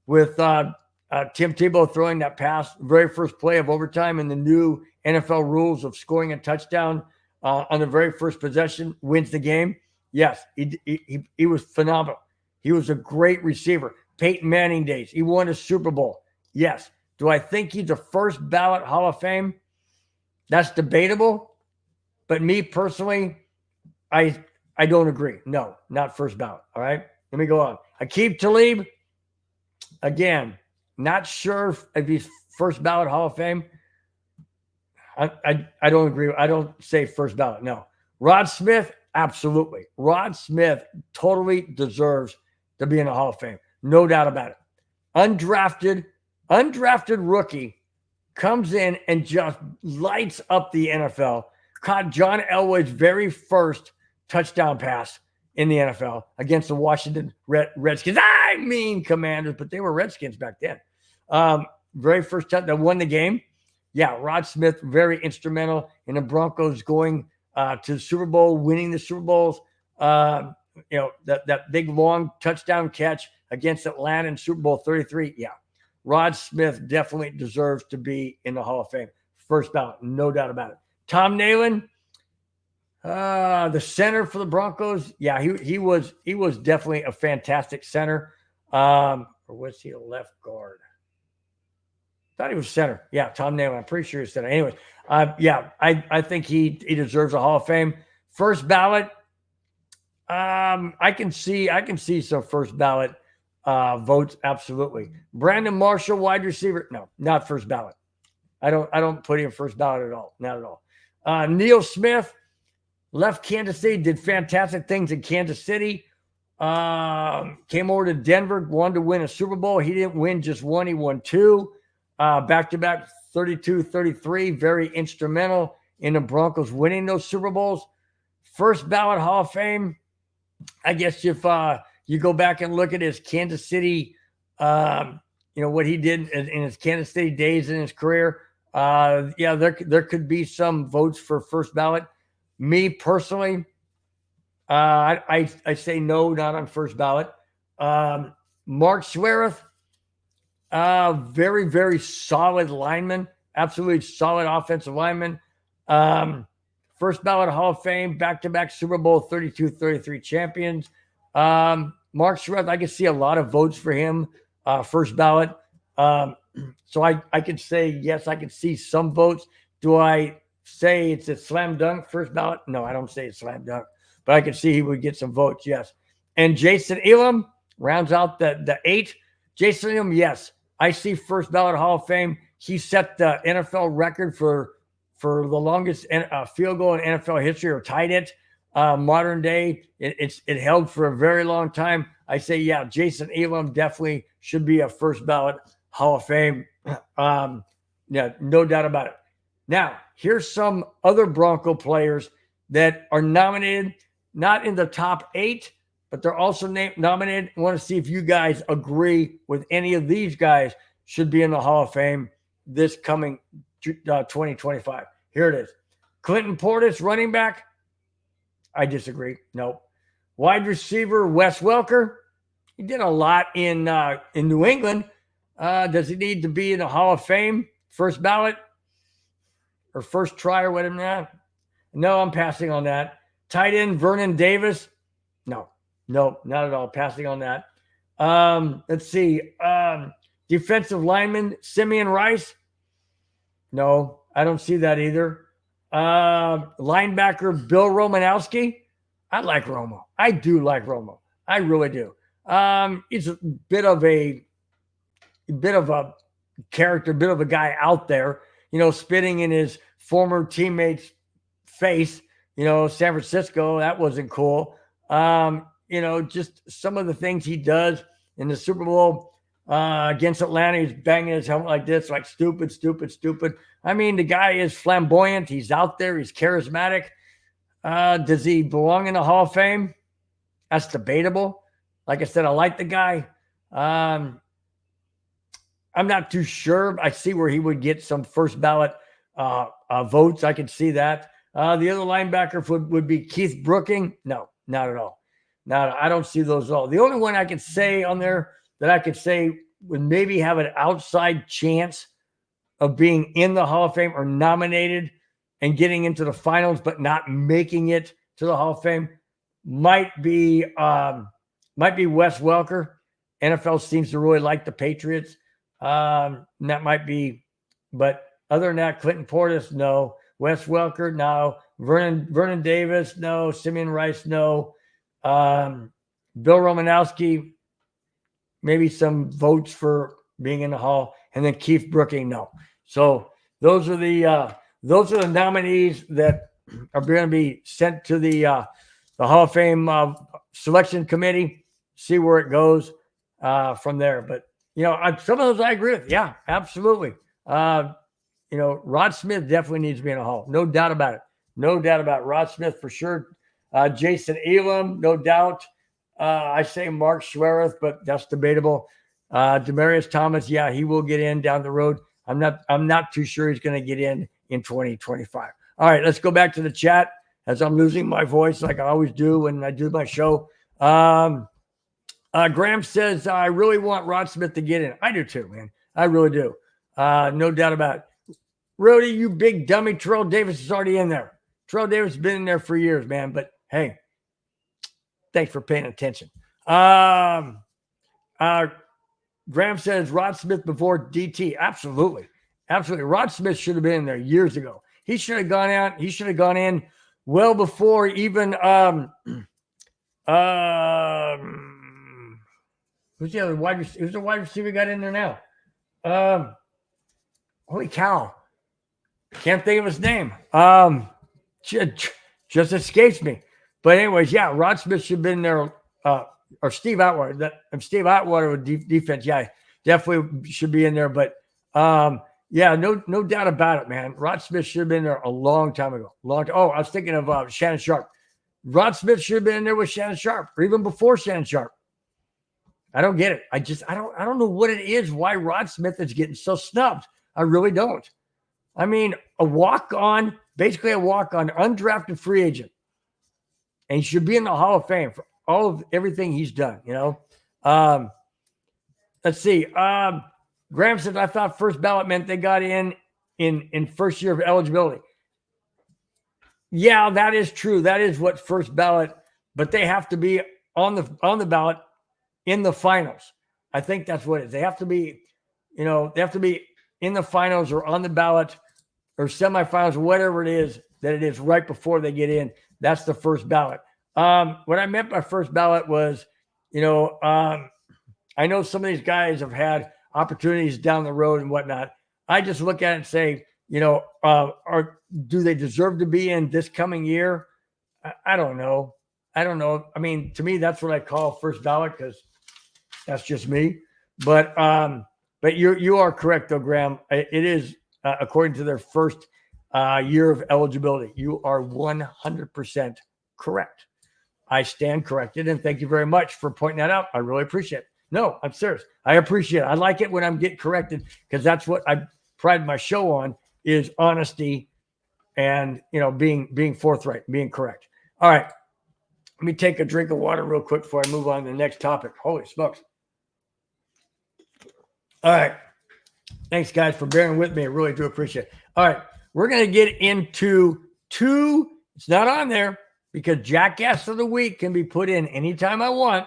with Tim Tebow throwing that pass, very first play of overtime in the new NFL rules of scoring a touchdown on the very first possession wins the game. Yes, he was phenomenal. He was a great receiver. Peyton Manning days. He won a Super Bowl. Yes. Do I think he's a first ballot Hall of Fame? That's debatable. But me personally, I I don't agree. No, not first ballot. All right. Let me go on. Aqib Talib, again, not sure if he's first ballot Hall of Fame. I don't agree. I don't say first ballot. No. Rod Smith, absolutely. Rod Smith totally deserves to be in the Hall of Fame. No doubt about it. Undrafted rookie comes in and just lights up the NFL. Caught John Elway's very first touchdown pass in the NFL against the Washington Redskins. I mean Commanders, but they were Redskins back then. Very first time that won the game. Yeah, Rod Smith, very instrumental in the Broncos going to the Super Bowl, winning the Super Bowls. That big long touchdown catch against Atlanta in Super Bowl 33. Yeah, Rod Smith definitely deserves to be in the Hall of Fame. First ballot, no doubt about it. Tom Nalen, the center for the Broncos. Yeah, he was definitely a fantastic center. Or was he a left guard? Thought he was center. Yeah, Tom Nalen. I'm pretty sure he's center. Anyways, I think he deserves a Hall of Fame. First ballot. I can see some first ballot votes. Absolutely. Brandon Marshall, wide receiver. No, not first ballot. I don't put him first ballot at all. Not at all. Neil Smith left Kansas City, did fantastic things in Kansas City. Came over to Denver, wanted to win a Super Bowl. He didn't win just one, he won two. Back-to-back 32-33, very instrumental in the Broncos winning those Super Bowls. First ballot Hall of Fame, I guess if you go back and look at his Kansas City, what he did in his Kansas City days in his career, there could be some votes for first ballot. Me personally, I say no, not on first ballot. Mark Schwereth, very, very solid lineman, absolutely solid offensive lineman. First ballot Hall of Fame, back-to-back Super Bowl 32-33 champions. Mark Schwereth, I can see a lot of votes for him, first ballot. So I could say, yes, I could see some votes. Do I say it's a slam dunk first ballot? No, I don't say it's slam dunk, but I could see he would get some votes, yes. And Jason Elam rounds out the 8. Jason Elam, yes, I see first ballot Hall of Fame. He set the NFL record for the longest field goal in NFL history, or tied it. Modern day, it held for a very long time. I say, yeah, Jason Elam definitely should be a first ballot Hall of Fame. Yeah, no doubt about it. Now, here's some other Bronco players that are nominated, not in the top 8, but they're also nominated. I want to see if you guys agree with any of these guys should be in the Hall of Fame this coming 2025. Here it is. Clinton Portis, running back. I disagree. Nope. Wide receiver, Wes Welker. He did a lot in New England. Does he need to be in the Hall of Fame? First ballot or first try or whatever? No, I'm passing on that. Tight end, Vernon Davis. No, not at all. Passing on that. Let's see. Defensive lineman, Simeon Rice. No, I don't see that either. Linebacker, Bill Romanowski. I like Romo. I do like Romo. I really do. He's a bit of a character, bit of a guy out there, spitting in his former teammate's face, San Francisco. That wasn't cool. Just some of the things he does in the Super Bowl against Atlanta. He's banging his helmet like this, like stupid. I mean, the guy is flamboyant. He's out there. He's charismatic. Does he belong in the Hall of Fame? That's debatable. Like I said, I like the guy. I'm not too sure. I see where he would get some first ballot votes. I can see that. The other linebacker would be Keith Brooking. No, not at all. I don't see those at all. The only one I could say on there that I could say would maybe have an outside chance of being in the Hall of Fame or nominated and getting into the finals, but not making it to the Hall of Fame, might be Wes Welker. NFL seems to really like the Patriots. That might be, but other than that, Clinton Portis, no. Wes Welker, no. Vernon Davis, no. Simeon Rice, no. Bill Romanowski, maybe some votes for being in the Hall, and then Keith Brooking, no. So those are the nominees that are going to be sent to the Hall of Fame selection committee. See where it goes from there. But some of those I agree with. Yeah, absolutely. Rod Smith definitely needs to be in the Hall. No doubt about it. No doubt about it. Rod Smith for sure. Jason Elam, no doubt. I say Mark Schwereth, but that's debatable. Demaryius Thomas, yeah, he will get in down the road. I'm not too sure he's going to get in 2025. All right, let's go back to the chat as I'm losing my voice like I always do when I do my show. Graham says, I really want Rod Smith to get in. I do too, man. I really do. No doubt about it. Rudy, you big dummy. Terrell Davis is already in there. Terrell Davis has been in there for years, man. But hey, thanks for paying attention. Graham says Rod Smith before DT. Absolutely. Absolutely. Rod Smith should have been in there years ago. He should have gone out. He should have gone in well before even who's the other wide receiver? Who's the wide receiver got in there now? Holy cow. Can't think of his name. Just escapes me. But anyways, yeah, Rod Smith should have been there, or Steve Atwater. Steve Atwater with defense, yeah, definitely should be in there. But yeah, no doubt about it, man. Rod Smith should have been there a long time ago. Oh, I was thinking of Shannon Sharp. Rod Smith should have been in there with Shannon Sharp, or even before Shannon Sharp. I don't get it. I don't know what it is. Why Rod Smith is getting so snubbed. I really don't. I mean, basically a walk-on, undrafted free agent. And he should be in the Hall of Fame for all of everything he's done, Let's see. Graham said, I thought first ballot meant they got in first year of eligibility. Yeah, that is true. That is what first ballot, but they have to be on the ballot in the finals. I think that's what it is. They have to be, they have to be in the finals or on the ballot or semifinals, or whatever it is that it is right before they get in. That's the first ballot. What I meant by first ballot was, I know some of these guys have had opportunities down the road and whatnot. I just look at it and say, do they deserve to be in this coming year? I don't know. I mean, to me, that's what I call first ballot because that's just me. But you are correct though, Graham. It is according to their first year of eligibility. You are 100% correct. I stand corrected, and thank you very much for pointing that out. I really appreciate it. No, I'm serious. I appreciate it. I like it when I'm getting corrected because that's what I pride my show on is honesty and being forthright, being correct. All right. Let me take a drink of water real quick before I move on to the next topic. Holy smokes. All right. Thanks, guys, for bearing with me. I really do appreciate it. All right. We're going to get into it's not on there because Jackass of the Week can be put in anytime I want.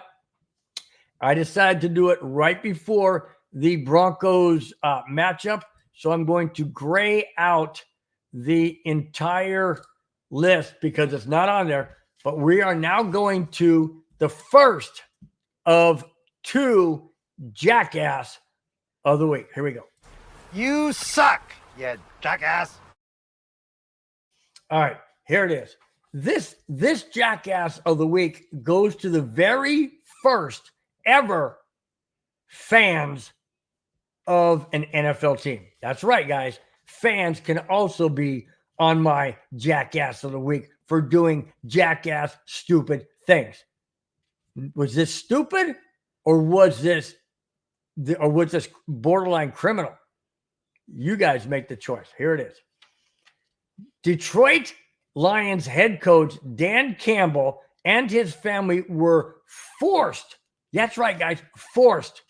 I decided to do it right before the Broncos matchup. So I'm going to gray out the entire list because it's not on there. But we are now going to the first of 2 Jackass of the Week. Here we go. You suck, you jackass. All right, here it is. This Jackass of the Week goes to the very first ever fans of an NFL team. That's right, guys. Fans can also be on my Jackass of the Week for doing jackass, stupid things. Was this stupid or was this borderline criminal? You guys make the choice. Here it is. Detroit Lions head coach Dan Campbell and his family were forced, that's right, guys, forced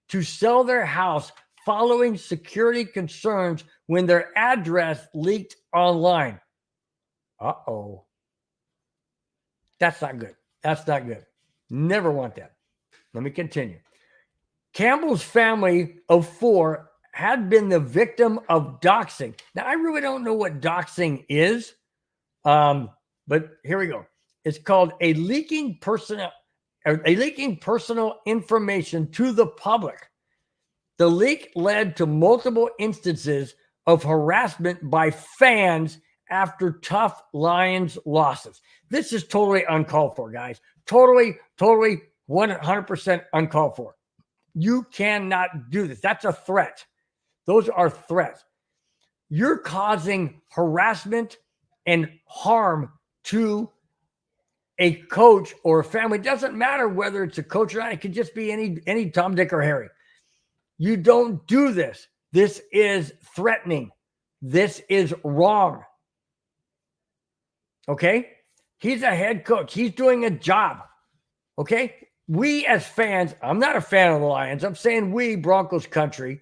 to sell their house following security concerns when their address leaked online. Uh-oh. That's not good. That's not good. Never want that. Let me continue. Campbell's family of 4 had been the victim of doxing. Now, I really don't know what doxing is, but here we go. It's called a leaking personal information to the public. The leak led to multiple instances of harassment by fans after tough Lions losses. This is totally uncalled for, guys. Totally 100% uncalled for. You cannot do this. That's a threat. Those are threats. You're causing harassment and harm to a coach or a family. It doesn't matter whether it's a coach or not. It could just be any Tom, Dick, or Harry. You don't do this. This is threatening. This is wrong. Okay? He's a head coach. He's doing a job. Okay? We as fans, I'm not a fan of the Lions. I'm saying we, Broncos country,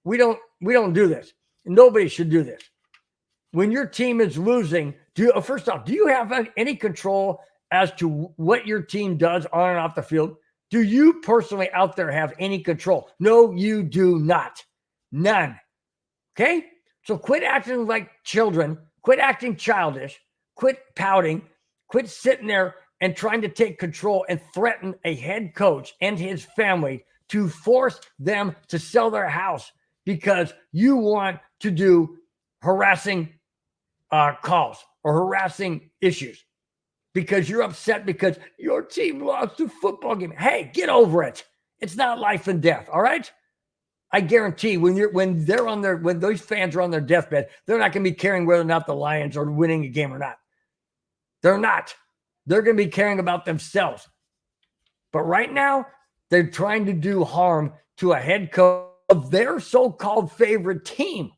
we don't do this. Nobody should do this. When your team is losing, first off, do you have any control as to what your team does on and off the field? Do you personally out there have any control? No, you do not. None. Okay? So quit acting like children. Quit acting childish. Quit pouting. Quit sitting there and trying to take control and threaten a head coach and his family to force them to sell their house because you want to do harassing calls or harassing issues because you're upset because your team lost a football game. Hey, get over it. It's not life and death, all right? I guarantee when those fans are on their deathbed, they're not going to be caring whether or not the Lions are winning a game or not. They're not. They're going to be caring about themselves. But right now, they're trying to do harm to a head coach of their so-called favorite team.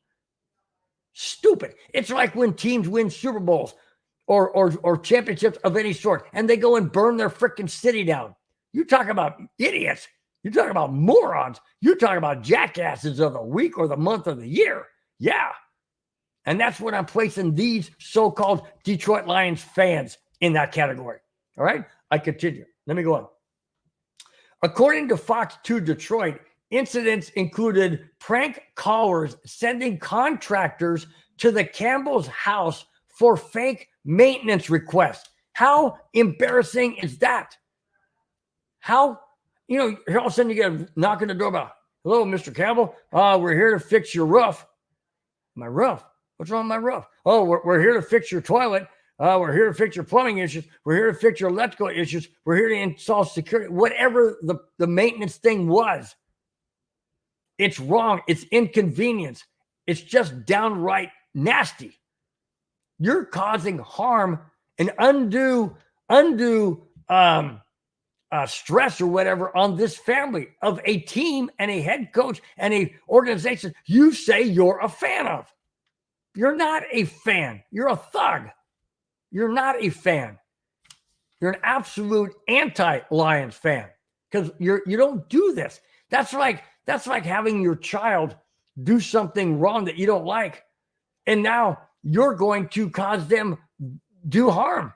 Stupid. It's like when teams win Super Bowls or championships of any sort, and they go and burn their freaking city down. You talk about idiots. You talk about morons. You talk about jackasses of the week or the month or the year. Yeah. And that's what I'm placing these so-called Detroit Lions fans in that category. All right? I continue. Let me go on. According to Fox 2 Detroit, incidents included prank callers sending contractors to the Campbell's house for fake maintenance requests. How embarrassing is that? How, all of a sudden you get a knock on the doorbell. Hello, Mr. Campbell. We're here to fix your roof. My roof? What's wrong with my roof? Oh, we're here to fix your toilet. We're here to fix your plumbing issues. We're here to fix your electrical issues. We're here to install security. Whatever the maintenance thing was, it's wrong. It's inconvenience. It's just downright nasty. You're causing harm and undue stress or whatever on this family of a team and a head coach and a organization you say you're a fan of. You're not a fan. You're a thug. You're not a fan. You're an absolute anti-Lions fan because you don't do this. That's like having your child do something wrong that you don't like, and now you're going to cause them do harm.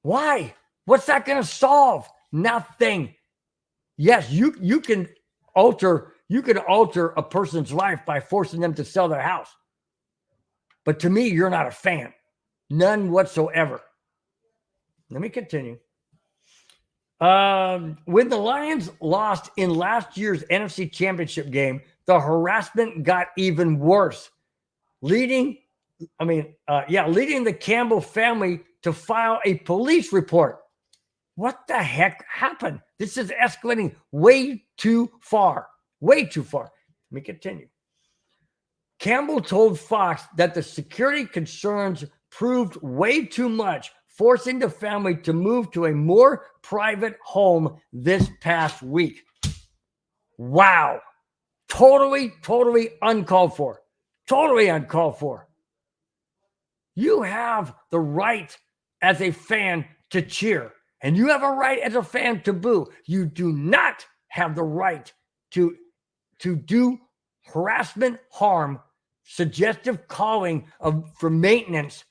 Why? What's that going to solve? Nothing. Yes, you can alter a person's life by forcing them to sell their house. But to me, you're not a fan. None whatsoever. Let me continue. When the Lions lost in last year's NFC Championship game, the harassment got even worse, leading the Campbell family to file a police report. What the heck happened? This is escalating way too far. Way too far. Let me continue. Campbell told Fox that the security concerns proved way too much, forcing the family to move to a more private home this past week. Wow. Totally uncalled for. Totally uncalled for. You have the right as a fan to cheer, and you have a right as a fan to boo. You do not have the right to do harassment, harm, suggestive calling for maintenance,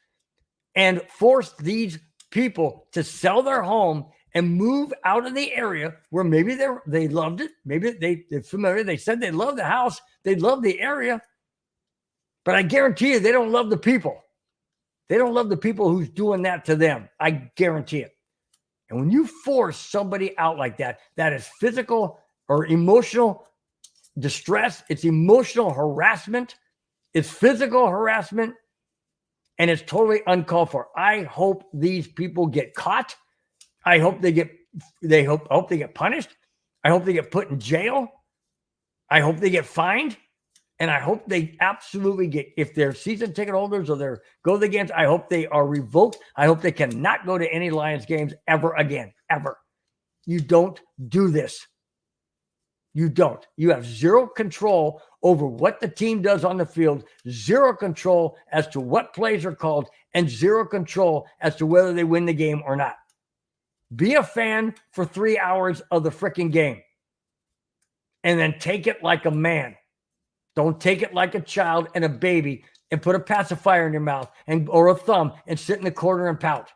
and force these people to sell their home and move out of the area where maybe they loved it, maybe they're familiar, they said they love the house, they love the area, but I guarantee you they don't love the people. They don't love the people who's doing that to them. I guarantee it. And when you force somebody out like that, that is physical or emotional distress, it's emotional harassment, it's physical harassment, and it's totally uncalled for. I hope these people get caught. I hope they get punished. I hope they get put in jail. I hope they get fined. And I hope they absolutely get, if they're season ticket holders or they're go to the games, I hope they are revoked. I hope they cannot go to any Lions games ever again, ever. You don't do this. You don't. You have zero control over what the team does on the field, zero control as to what plays are called, and zero control as to whether they win the game or not. Be a fan for 3 hours of the freaking game and then take it like a man. Don't take it like a child and a baby and put a pacifier in your mouth or a thumb and sit in the corner and pout.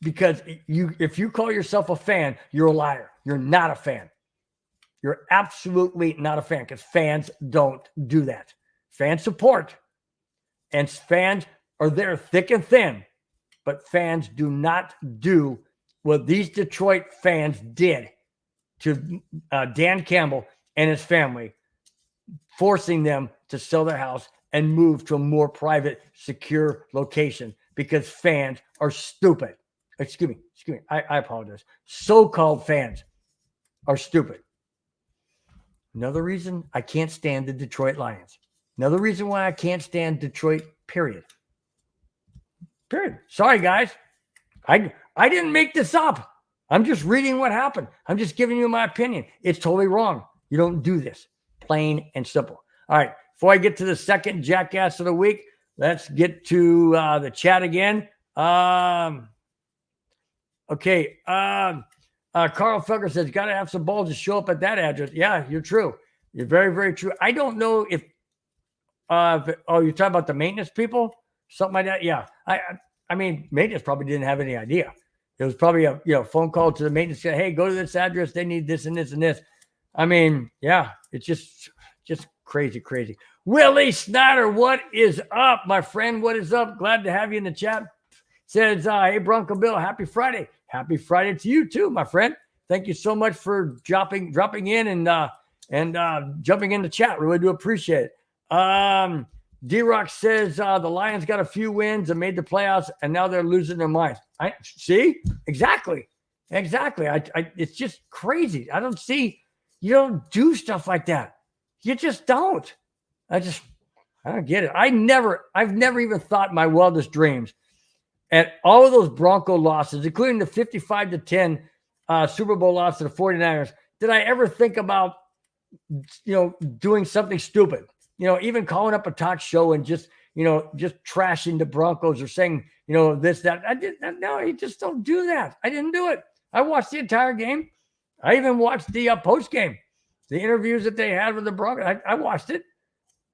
Because if you call yourself a fan, you're a liar. You're not a fan. You're absolutely not a fan, because fans don't do that. Fans support, and fans are there thick and thin, but fans do not do what these Detroit fans did to Dan Campbell and his family, forcing them to sell their house and move to a more private, secure location, because fans are stupid. Excuse me. I apologize. So-called fans are stupid. Another reason I can't stand the Detroit Lions. Another reason why I can't stand Detroit, period. Sorry, guys. I didn't make this up. I'm just reading what happened. I'm just giving you my opinion. It's totally wrong. You don't do this. Plain and simple. All right. Before I get to the second jackass of the week, let's get to the chat again. Okay. Carl Felker says, got to have some balls to show up at that address. Yeah, you're true. You're very, very true. I don't know if you're talking about the maintenance people, something like that. Yeah. I mean, maintenance probably didn't have any idea. It was probably a phone call to the maintenance. Say, hey, go to this address. They need this and this and this. I mean, yeah, it's just crazy. Willie Snyder, what is up, my friend? What is up? Glad to have you in the chat. Says, hey, Bronco Bill, happy Friday. Happy Friday to you too, my friend. Thank you so much for dropping in and jumping in the chat. Really do appreciate it. D-Rock says the Lions got a few wins and made the playoffs, and now they're losing their minds. I see exactly. It's just crazy. I don't see. You don't do stuff like that. You just don't. I don't get it. I've never even thought in my wildest dreams, at all of those Bronco losses, including the 55-10 Super Bowl loss to the 49ers, did I ever think about, doing something stupid? Even calling up a talk show and just trashing the Broncos or saying, this, that. I didn't. No, you just don't do that. I didn't do it. I watched the entire game. I even watched the post game, the interviews that they had with the Broncos. I watched it.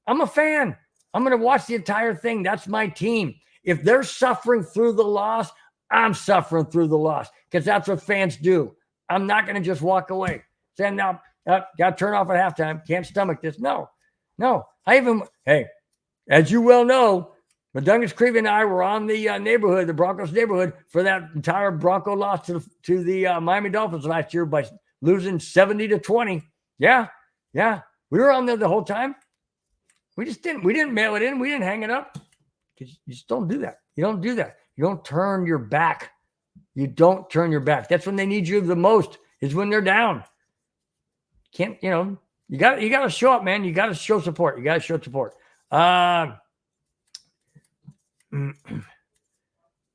I'm a fan. I'm going to watch the entire thing. That's my team. If they're suffering through the loss, I'm suffering through the loss, because that's what fans do. I'm not going to just walk away saying, now, got to turn off at halftime. Can't stomach this. No. Hey, as you well know, Dungus Creevy and I were on the the Broncos neighborhood, for that entire Bronco loss to the Miami Dolphins last year by losing 70-20. Yeah. We were on there the whole time. We didn't mail it in. We didn't hang it up. You just don't do that. You don't do that. You don't turn your back. That's when they need you the most, is when they're down. You got to show up, man. You got to show support. Carl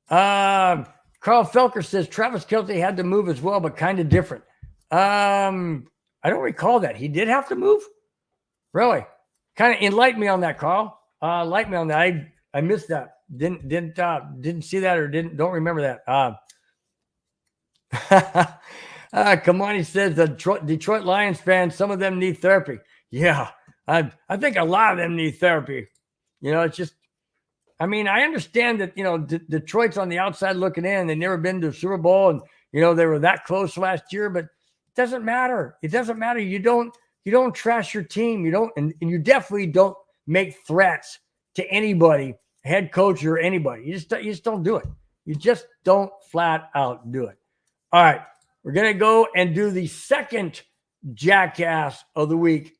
Felker says Travis Kelce had to move as well, but kind of different. I don't recall that. He did have to move? Really? Kind of enlighten me on that, Carl. Enlighten me on that. I missed that. Didn't see that, or don't remember that. Come on, he says the Detroit Lions fans, some of them need therapy. Yeah, I think a lot of them need therapy. It's just, I mean, I understand that, Detroit's on the outside looking in. They've never been to a Super Bowl, and they were that close last year, but it doesn't matter. It doesn't matter. You don't trash your team. You don't, and you definitely don't make threats to anybody, head coach or anybody. You just don't do it. You just don't flat out do it. All right, we're gonna go and do the second jackass of the week,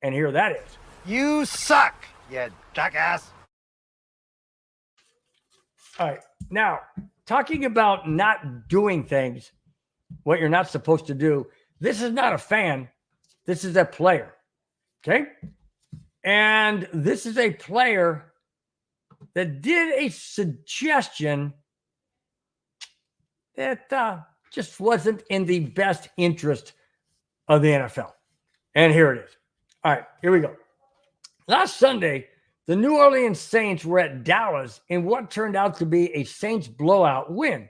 and here that is. You suck, you jackass. All right, now talking about not doing things, what you're not supposed to do. This is not a fan. This is a player. Okay, and this is a player that did a suggestion that just wasn't in the best interest of the NFL. And here it is. All right, here we go. Last Sunday, the New Orleans Saints were at Dallas in what turned out to be a Saints blowout win.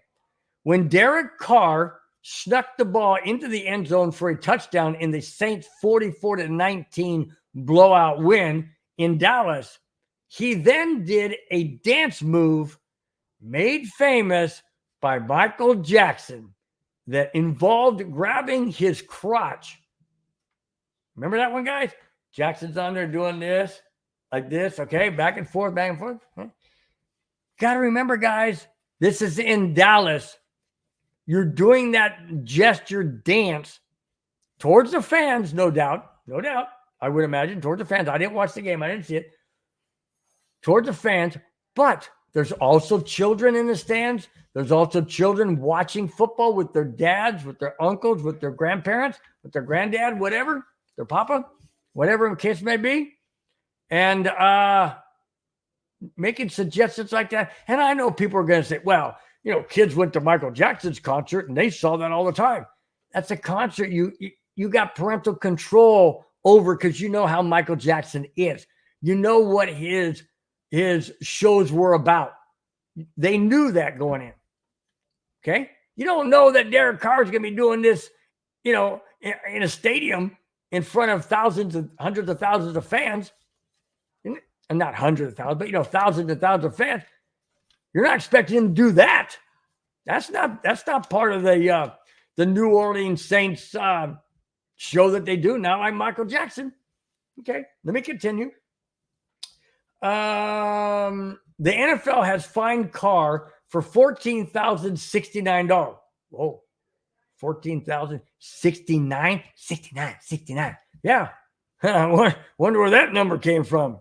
When Derek Carr snuck the ball into the end zone for a touchdown in the Saints 44-19 blowout win in Dallas, he then did a dance move made famous by Michael Jackson that involved grabbing his crotch. Remember that one, guys? Jackson's on there doing this, like this, okay? Back and forth, back and forth. Got to remember, guys, this is in Dallas. You're doing that gesture dance towards the fans, no doubt. No doubt. I would imagine towards the fans. I didn't watch the game. I didn't see it. Towards the fans. But there's also children in the stands. There's also children watching football with their dads, with their uncles, with their grandparents, with their granddad, whatever, their papa, whatever the case may be. And making suggestions like that. And I know people are going to say, well, kids went to Michael Jackson's concert and they saw that all the time. That's a concert you got parental control over because you know how Michael Jackson is. You know what his shows were about. They knew that going in. Okay? You don't know that Derek Carr is going to be doing this, in a stadium in front of hundreds of thousands of fans. And not hundreds of thousands, but thousands and thousands of fans. You're not expecting him to do that. That's not part of the New Orleans Saints show that they do now, like Michael Jackson. Okay, let me continue. The NFL has fined Carr for $14,069. Whoa, $14,069, 69. Yeah, I wonder where that number came from.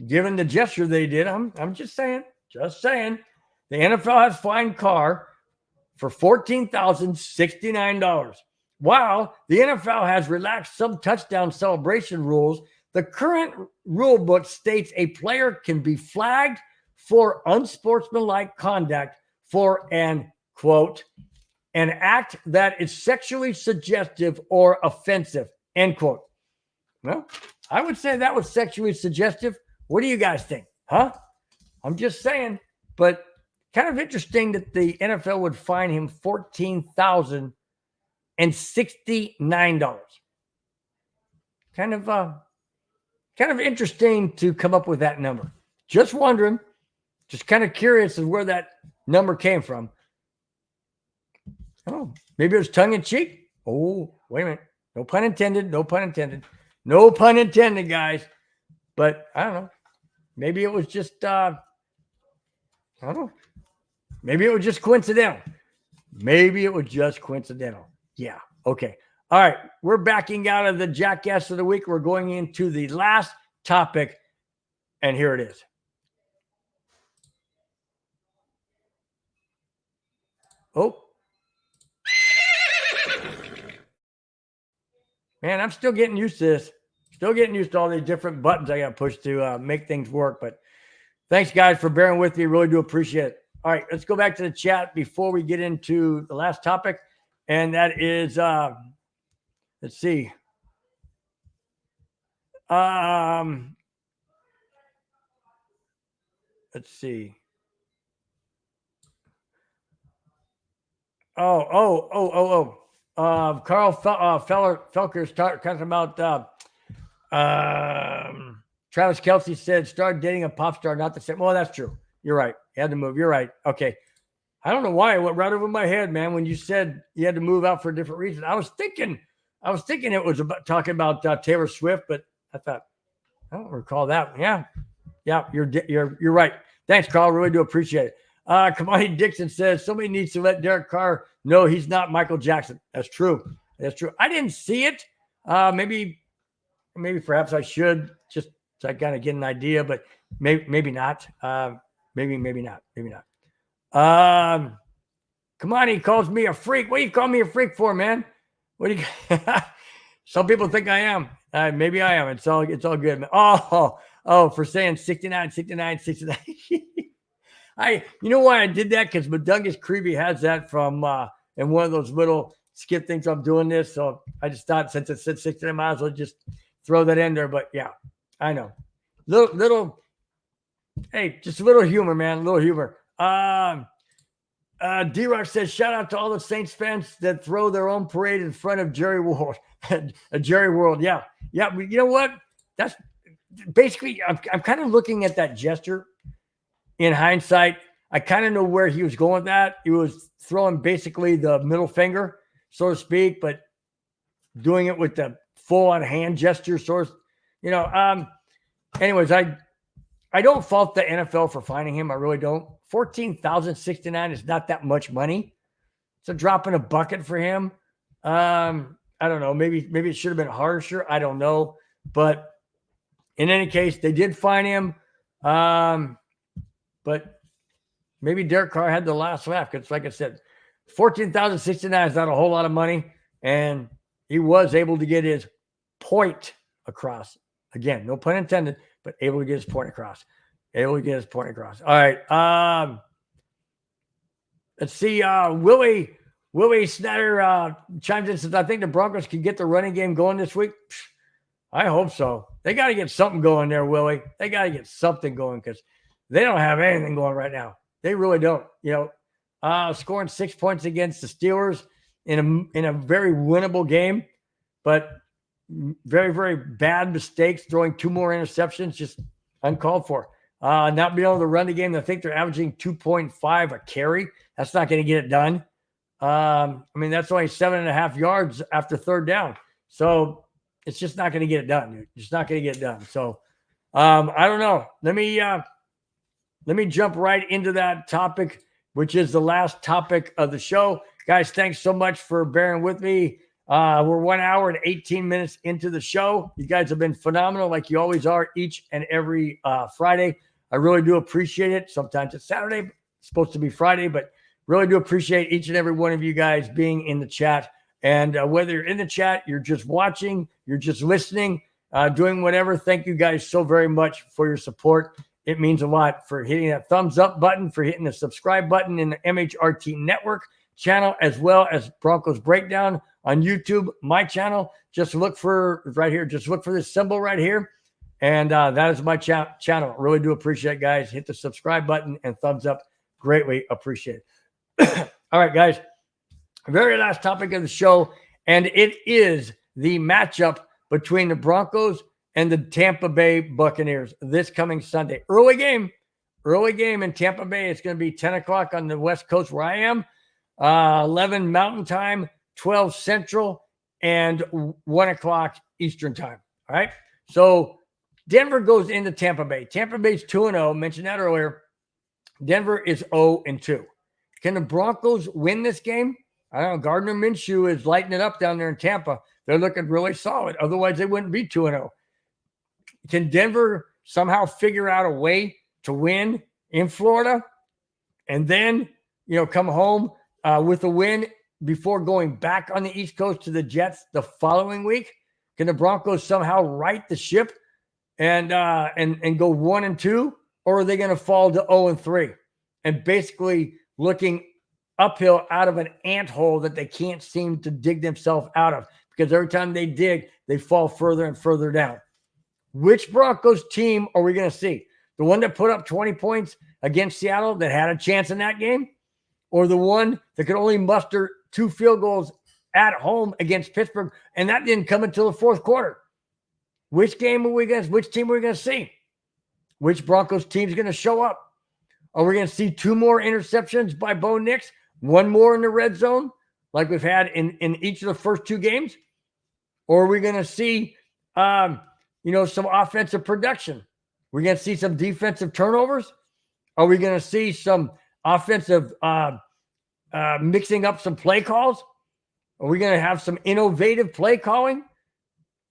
Given the gesture they did, I'm just saying. The NFL has fined Carr for $14,069. While the NFL has relaxed some touchdown celebration rules, the current rule book states a player can be flagged for unsportsmanlike conduct for an, quote, an act that is sexually suggestive or offensive, end quote. Well, I would say that was sexually suggestive. What do you guys think? Huh? I'm just saying, but kind of interesting that the NFL would fine him $14,069. Kind of interesting to come up with that number. Just wondering, just kind of curious as where that number came from. Oh, maybe it was tongue in cheek. Oh, wait a minute. No pun intended, guys. But I don't know. Maybe it was just, I don't know. Maybe it was just coincidental. Yeah. Okay. All right. We're backing out of the jackass of the week. We're going into the last topic. And here it is. Oh. Man, I'm still getting used to this. Still getting used to all these different buttons I got to push to make things work. But thanks, guys, for bearing with me. Really do appreciate it. All right, let's go back to the chat before we get into the last topic. And that is, let's see. Let's see. Carl Felker's talking about Travis Kelsey said, start dating a pop star, not the same. Well, that's true. You're right. He had to move. You're right. Okay. I don't know why it went right over my head, man. When you said you had to move out for a different reason, I was thinking it was about talking about Taylor Swift, but I thought I don't recall that. Yeah, you're right. Thanks, Carl. Really do appreciate it. Kamani Dixon says somebody needs to let Derek Carr know he's not Michael Jackson. That's true. That's true. I didn't see it. Maybe perhaps I should just so I kind of get an idea, but maybe not. Maybe not. Kamani calls me a freak. What do you call me a freak for, man? What do you? Some people think I am. Maybe I am. It's all good, man. Oh, for saying 69. You know why I did that? Because Madungus Creevy has that from in one of those little skip things I'm doing this. So I just thought since it said 69 miles, I'll just throw that in there. But yeah, I know. Little hey, just a little humor, man. A little humor. D-Rock says, shout out to all the Saints fans that throw their own parade in front of Jerry World. Jerry World. Yeah. You know what? That's basically, I'm kind of looking at that gesture in hindsight. I kind of know where he was going with that. He was throwing basically the middle finger, so to speak, but doing it with the full on hand gesture. Anyways, I don't fault the NFL for finding him. I really don't. $14,069 is not that much money. It's a drop in a bucket for him. I don't know. Maybe it should have been harsher. I don't know. But in any case, they did fine him. But maybe Derek Carr had the last laugh because, like I said, $14,069 is not a whole lot of money. And he was able to get his point across. Again, no pun intended, but able to get his point across. All right. Let's see. Willie Snyder chimes in and says, I think the Broncos can get the running game going this week. I hope so. They got to get something going there, Willie. They got to get something going because they don't have anything going right now. They really don't. Scoring 6 points against the Steelers in a very winnable game, but very, very bad mistakes, throwing 2 more interceptions, just uncalled for. Not being able to run the game. I think they're averaging 2.5 a carry. That's not going to get it done. That's only 7.5 yards after third down. So it's just not going to get it done, dude. Just not going to get it done. So I don't know. Let me jump right into that topic, which is the last topic of the show. Guys, thanks so much for bearing with me. We're 1 hour and 18 minutes into the show. You guys have been phenomenal, like you always are each and every Friday. I really do appreciate it. Sometimes it's Saturday, it's supposed to be Friday, but really do appreciate each and every one of you guys being in the chat. And whether you're in the chat, you're just watching, you're just listening, doing whatever, thank you guys so very much for your support. It means a lot for hitting that thumbs up button, for hitting the subscribe button in the MHRT Network channel, as well as Broncos Breakdown on YouTube, my channel. Just look for right here. Just look for this symbol right here. And that is my channel. Really do appreciate it, guys. Hit the subscribe button and thumbs up. Greatly appreciate it. All right, guys. Very last topic of the show. And it is the matchup between the Broncos and the Tampa Bay Buccaneers this coming Sunday. Early game in Tampa Bay. It's going to be 10 o'clock on the West Coast where I am. 11 Mountain Time, 12 Central, and 1 o'clock Eastern Time. All right. So Denver goes into Tampa Bay. Tampa Bay's 2-0. Mentioned that earlier. Denver is 0-2. Can the Broncos win this game? I don't know. Gardner Minshew is lighting it up down there in Tampa. They're looking really solid. Otherwise, they wouldn't be 2-0. Can Denver somehow figure out a way to win in Florida and then, come home with a win before going back on the East Coast to the Jets the following week? Can the Broncos somehow right the ship and go 1-2, or are they going to fall to 0-3 and basically looking uphill out of an anthole that they can't seem to dig themselves out of? Because every time they dig, they fall further and further down. Which Broncos team are we going to see? The one that put up 20 points against Seattle that had a chance in that game, or the one that could only muster 2 field goals at home against Pittsburgh, and that didn't come until the fourth quarter? Which team are we going to see? Which Broncos team is going to show up? Are we going to see 2 more interceptions by Bo Nix? 1 more in the red zone, like we've had in each of the first 2 games? Or are we going to see, some offensive production? We're going to see some defensive turnovers? Are we going to see some offensive mixing up some play calls? Are we going to have some innovative play calling?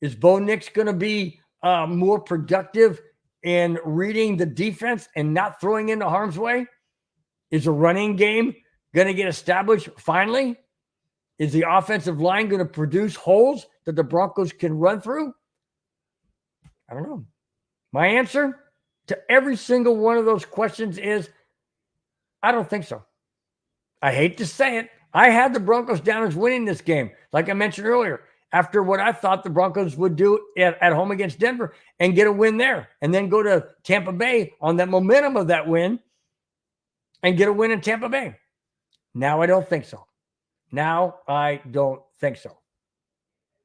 Is Bo Nix going to be more productive in reading the defense and not throwing into harm's way? Is the running game going to get established finally? Is the offensive line going to produce holes that the Broncos can run through? I don't know. My answer to every single one of those questions is I don't think so. I hate to say it. I had the Broncos down as winning this game, like I mentioned earlier, after what I thought the Broncos would do at home against Denver and get a win there, and then go to Tampa Bay on that momentum of that win and get a win in Tampa Bay. Now I don't think so. Now I don't think so.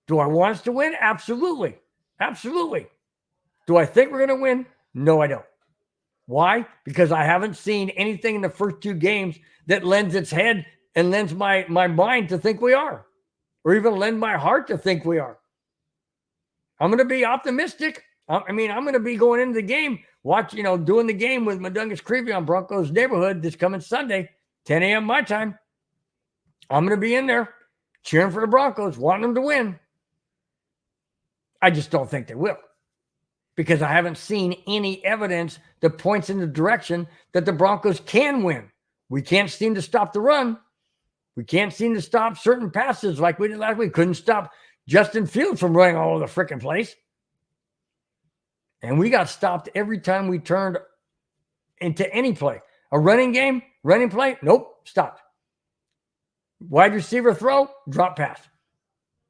Do I want us to win? Absolutely. Absolutely. Do I think we're going to win? No, I don't. Why? Because I haven't seen anything in the first 2 games that lends its head and lends my mind to think we are, or even lend my heart to think we are. I'm going to be optimistic. I'm going to be going into the game, doing the game with Madungus Creevy on Broncos Neighborhood this coming Sunday, 10 a.m. my time. I'm going to be in there cheering for the Broncos, wanting them to win. I just don't think they will, because I haven't seen any evidence that points in the direction that the Broncos can win. We can't seem to stop the run. We can't seem to stop certain passes like we did last week. Couldn't stop Justin Fields from running all over the freaking place. And we got stopped every time we turned into any play. A running play, nope, stopped. Wide receiver throw, drop pass.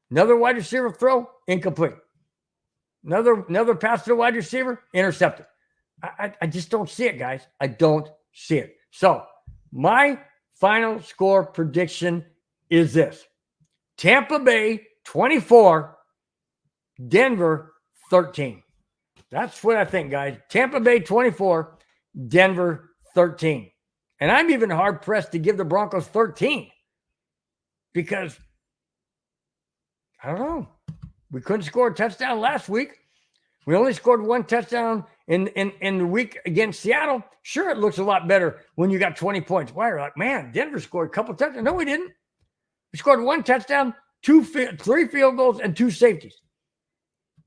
Another wide receiver throw, incomplete. Another pass to the wide receiver, intercepted. I just don't see it, guys. I don't see it. So my final score prediction is this: Tampa Bay 24, Denver 13. That's what I think, guys. Tampa Bay 24, Denver 13. And I'm even hard pressed to give the Broncos 13 because I don't know. We couldn't score a touchdown last week. We only scored 1 touchdown in the week against Seattle. Sure, it looks a lot better when you got 20 points. Why? You're like, man, Denver scored a couple touchdowns. No, we didn't. We scored 1 touchdown, 3 field goals, and 2 safeties.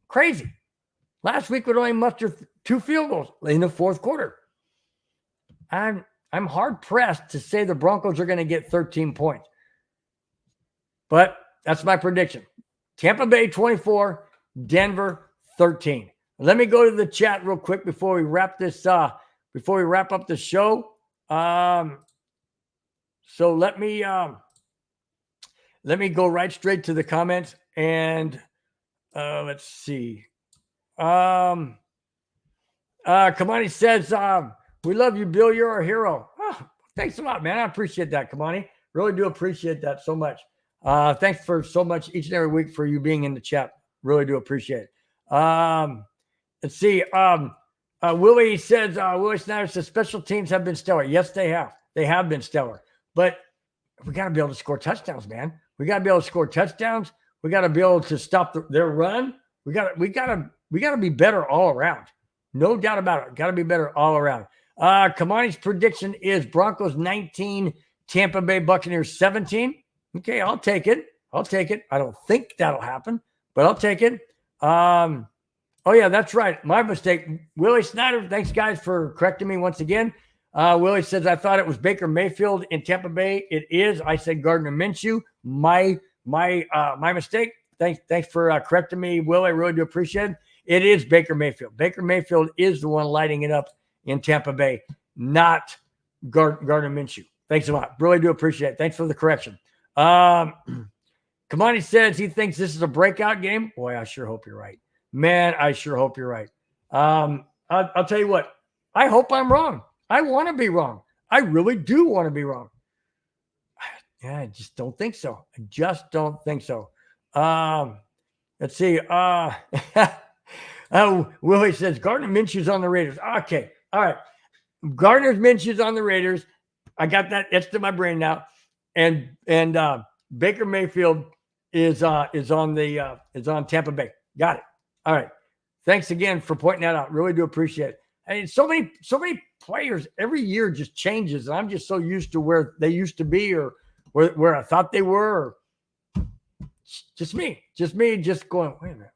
Crazy. Last week we'd only muster 2 field goals in the fourth quarter. I'm hard pressed to say the Broncos are going to get 13 points. But that's my prediction. Tampa Bay 24, Denver 13. Let me go to the chat real quick before we wrap this before we wrap up the show. So let me go right straight to the comments and let's see. Kamani says, we love you, Bill. You're our hero. Oh, thanks a lot, man. I appreciate that, Kamani. Really do appreciate that so much. Thanks for so much each and every week for you being in the chat. Really do appreciate it. Let's see. Willie says, Willie Snyder says special teams have been stellar. Yes, they have. They have been stellar. But we got to be able to score touchdowns, man. We got to be able to score touchdowns. We got to be able to stop their run. We got to be better all around. No doubt about it. Got to be better all around. Kamani's prediction is Broncos 19, Tampa Bay Buccaneers 17. Okay, I'll take it. I don't think that'll happen, but I'll take it. Oh, yeah, that's right. My mistake. Willie Snyder, thanks, guys, for correcting me once again. Willie says, I thought it was Baker Mayfield in Tampa Bay. It is. I said Gardner Minshew. My mistake. Thanks for correcting me, Willie. I really do appreciate it. It is Baker Mayfield. Baker Mayfield is the one lighting it up in Tampa Bay, not Gardner Minshew. Thanks a lot. Really do appreciate it. Thanks for the correction. Kamani says he thinks this is a breakout game. Boy, I sure hope you're right. Man, I sure hope you're right. I'll tell you what. I hope I'm wrong. I want to be wrong. I really do want to be wrong. Yeah, I just don't think so. I just don't think so. Let's see. Oh, Willie says Gardner Minshew's on the Raiders. Okay. All right. Gardner Minshew's on the Raiders. I got that etched to my brain now. And Baker Mayfield is on Tampa Bay. Got it. All right. Thanks again for pointing that out. Really do appreciate it. I mean, so many players every year just changes, and I'm just so used to where they used to be or where I thought they were. Or just me going, wait a minute.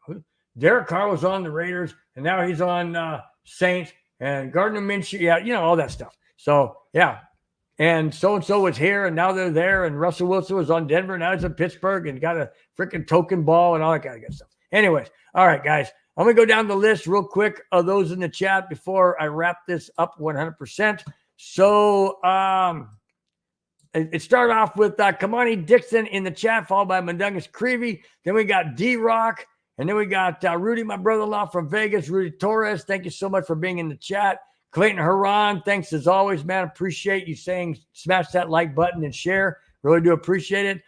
Derek Carr was on the Raiders, and now he's on Saints, and Gardner Minshew, yeah, all that stuff. So, yeah. And so-and-so was here, and now they're there, and Russell Wilson was on Denver, now he's in Pittsburgh, and got a freaking token ball and all that kind of good stuff. Anyways, all right, guys. I'm going to go down the list real quick of those in the chat before I wrap this up 100%. So it started off with Kamani Dixon in the chat, followed by Mundungus Creevy. Then we got D-Rock. And then we got Rudy, my brother-in-law from Vegas, Rudy Torres. Thank you so much for being in the chat. Clayton Haran, thanks as always, man. Appreciate you saying smash that like button and share. Really do appreciate it.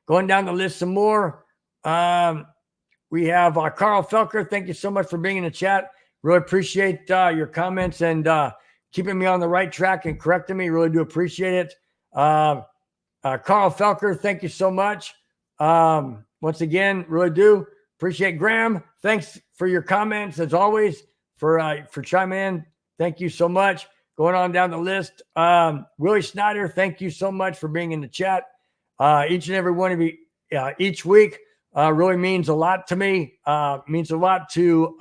Going down the list some more. We have Carl Felker. Thank you so much for being in the chat. Really appreciate your comments and keeping me on the right track and correcting me. Really do appreciate it. Carl Felker, thank you so much. Once again, really do appreciate Graham. Thanks for your comments as always for chiming in. Thank you so much. Going on down the list. Willie Snyder, thank you so much for being in the chat. Each and every one of you each week. Really means a lot to me. Means a lot to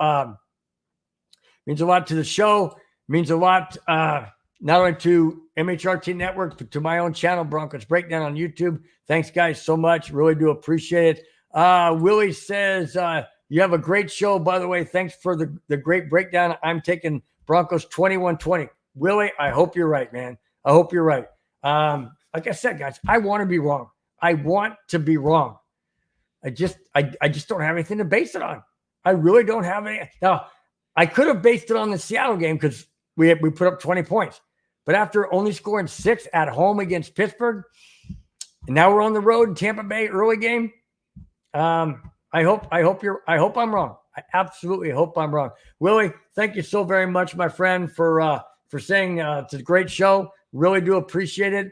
the show. Means a lot not only to MHRT Network, but to my own channel, Broncos Breakdown on YouTube. Thanks, guys, so much. Really do appreciate it. Willie says, you have a great show, by the way. Thanks for the great breakdown. I'm taking Broncos 21-20. Willie, I hope you're right, man. I hope you're right. Like I said, guys, I want to be wrong. I want to be wrong. I just don't have anything to base it on. I really don't have any. Now, I could have based it on the Seattle game because we put up 20 points. But after only scoring 6 at home against Pittsburgh, and now we're on the road in Tampa Bay early game. I hope I'm wrong. I absolutely hope I'm wrong. Willie, thank you so very much, my friend, for saying it's a great show. Really do appreciate it.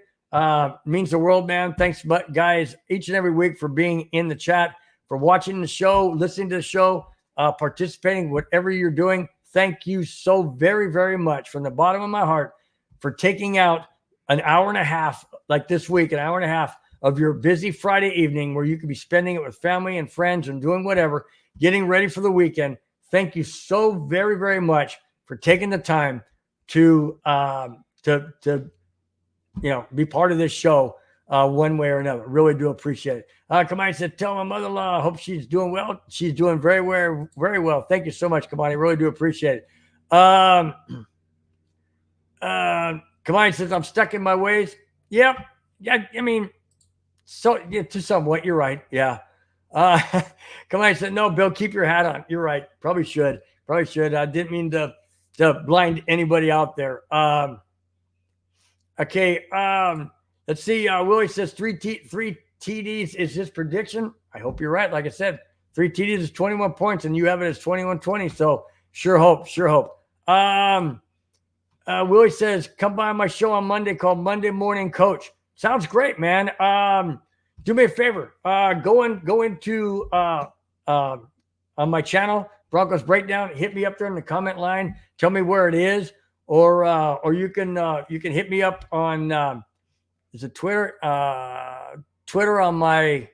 Means the world, man. Thanks, guys, each and every week for being in the chat, for watching the show, listening to the show, participating, whatever you're doing. Thank you so very, very much from the bottom of my heart for taking out an hour and a half, like this week, an hour and a half of your busy Friday evening where you could be spending it with family and friends and doing whatever, getting ready for the weekend. Thank you so very, very much for taking the time to be part of this show one way or another. Really do appreciate it. Kamani said, tell my mother-in-law, I hope she's doing well. She's doing very, very, very well. Thank you so much, Kamani. Really do appreciate it. Kamani says, I'm stuck in my ways. Yep. Yeah, I mean, so yeah, to somewhat, you're right. Yeah. Kamani said, no, Bill, keep your hat on. You're right. Probably should. I didn't mean to blind anybody out there. Okay. Let's see. Willie says 3 TDs is his prediction. I hope you're right. Like I said, 3 TDs is 21 points, and you have it as 21-20. So sure hope. Willie says, come by my show on Monday called Monday Morning Coach. Sounds great, man. Do me a favor. Go into on my channel, Broncos Breakdown. Hit me up there in the comment line. Tell me where it is, or you can hit me up on is it Twitter? Twitter on my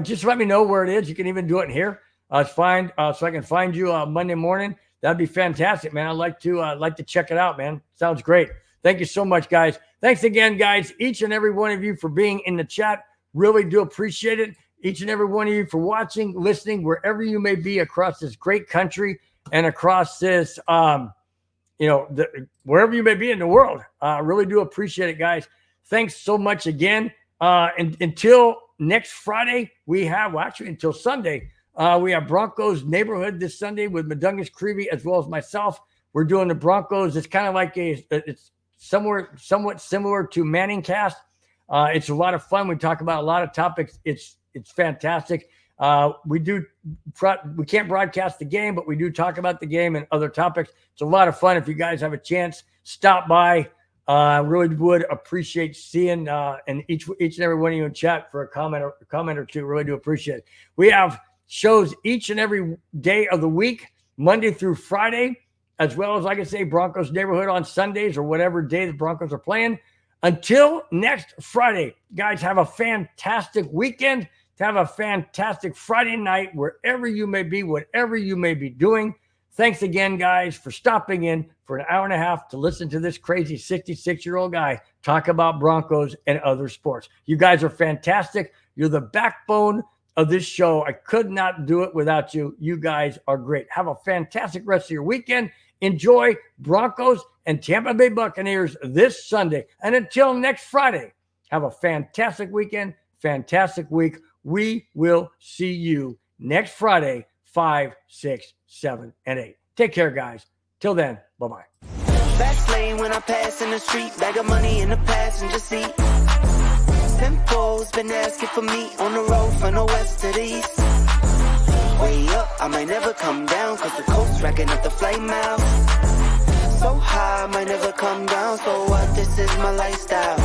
just let me know where it is. You can even do it in here. It's fine. So I can find you Monday morning. That'd be fantastic, man. I'd like to check it out, man. Sounds great. Thank you so much, guys. Thanks again, guys, each and every one of you for being in the chat. Really do appreciate it. Each and every one of you for watching, listening, wherever you may be across this great country and across this, wherever you may be in the world. Really do appreciate it, guys. Thanks so much again. And until next Friday, until Sunday, we have Broncos Neighborhood this Sunday with Mundungus Creevy as well as myself. We're doing the Broncos. It's kind of like it's somewhat similar to Manning Cast. It's a lot of fun. We talk about a lot of topics. It's fantastic. We can't broadcast the game, but we do talk about the game and other topics. It's a lot of fun. If you guys have a chance, stop by. I really would appreciate seeing and each and every one of you in chat for a comment or two. Really do appreciate it. We have shows each and every day of the week, Monday through Friday, as well as, like I say, Broncos Neighborhood on Sundays or whatever day the Broncos are playing. Until next Friday, guys, have a fantastic weekend. Have a fantastic Friday night, wherever you may be, whatever you may be doing. Thanks again, guys, for stopping in for an hour and a half to listen to this crazy 66-year-old guy talk about Broncos and other sports. You guys are fantastic. You're the backbone of this show. I could not do it without you. You guys are great. Have a fantastic rest of your weekend. Enjoy Broncos and Tampa Bay Buccaneers this Sunday. And until next Friday, have a fantastic weekend, fantastic week. We will see you next Friday, 5, 6, 7, and 8. Take care, guys. Till then, bye-bye. Fast lane when I pass in the street, bag of money in the passenger seat. Simcoe's been asking for me on the road from the west to the east. Way up, I might never come down, cause the coast racking up the flight miles. So high, I might never come down, so what, this is my lifestyle.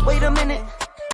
Wait a minute.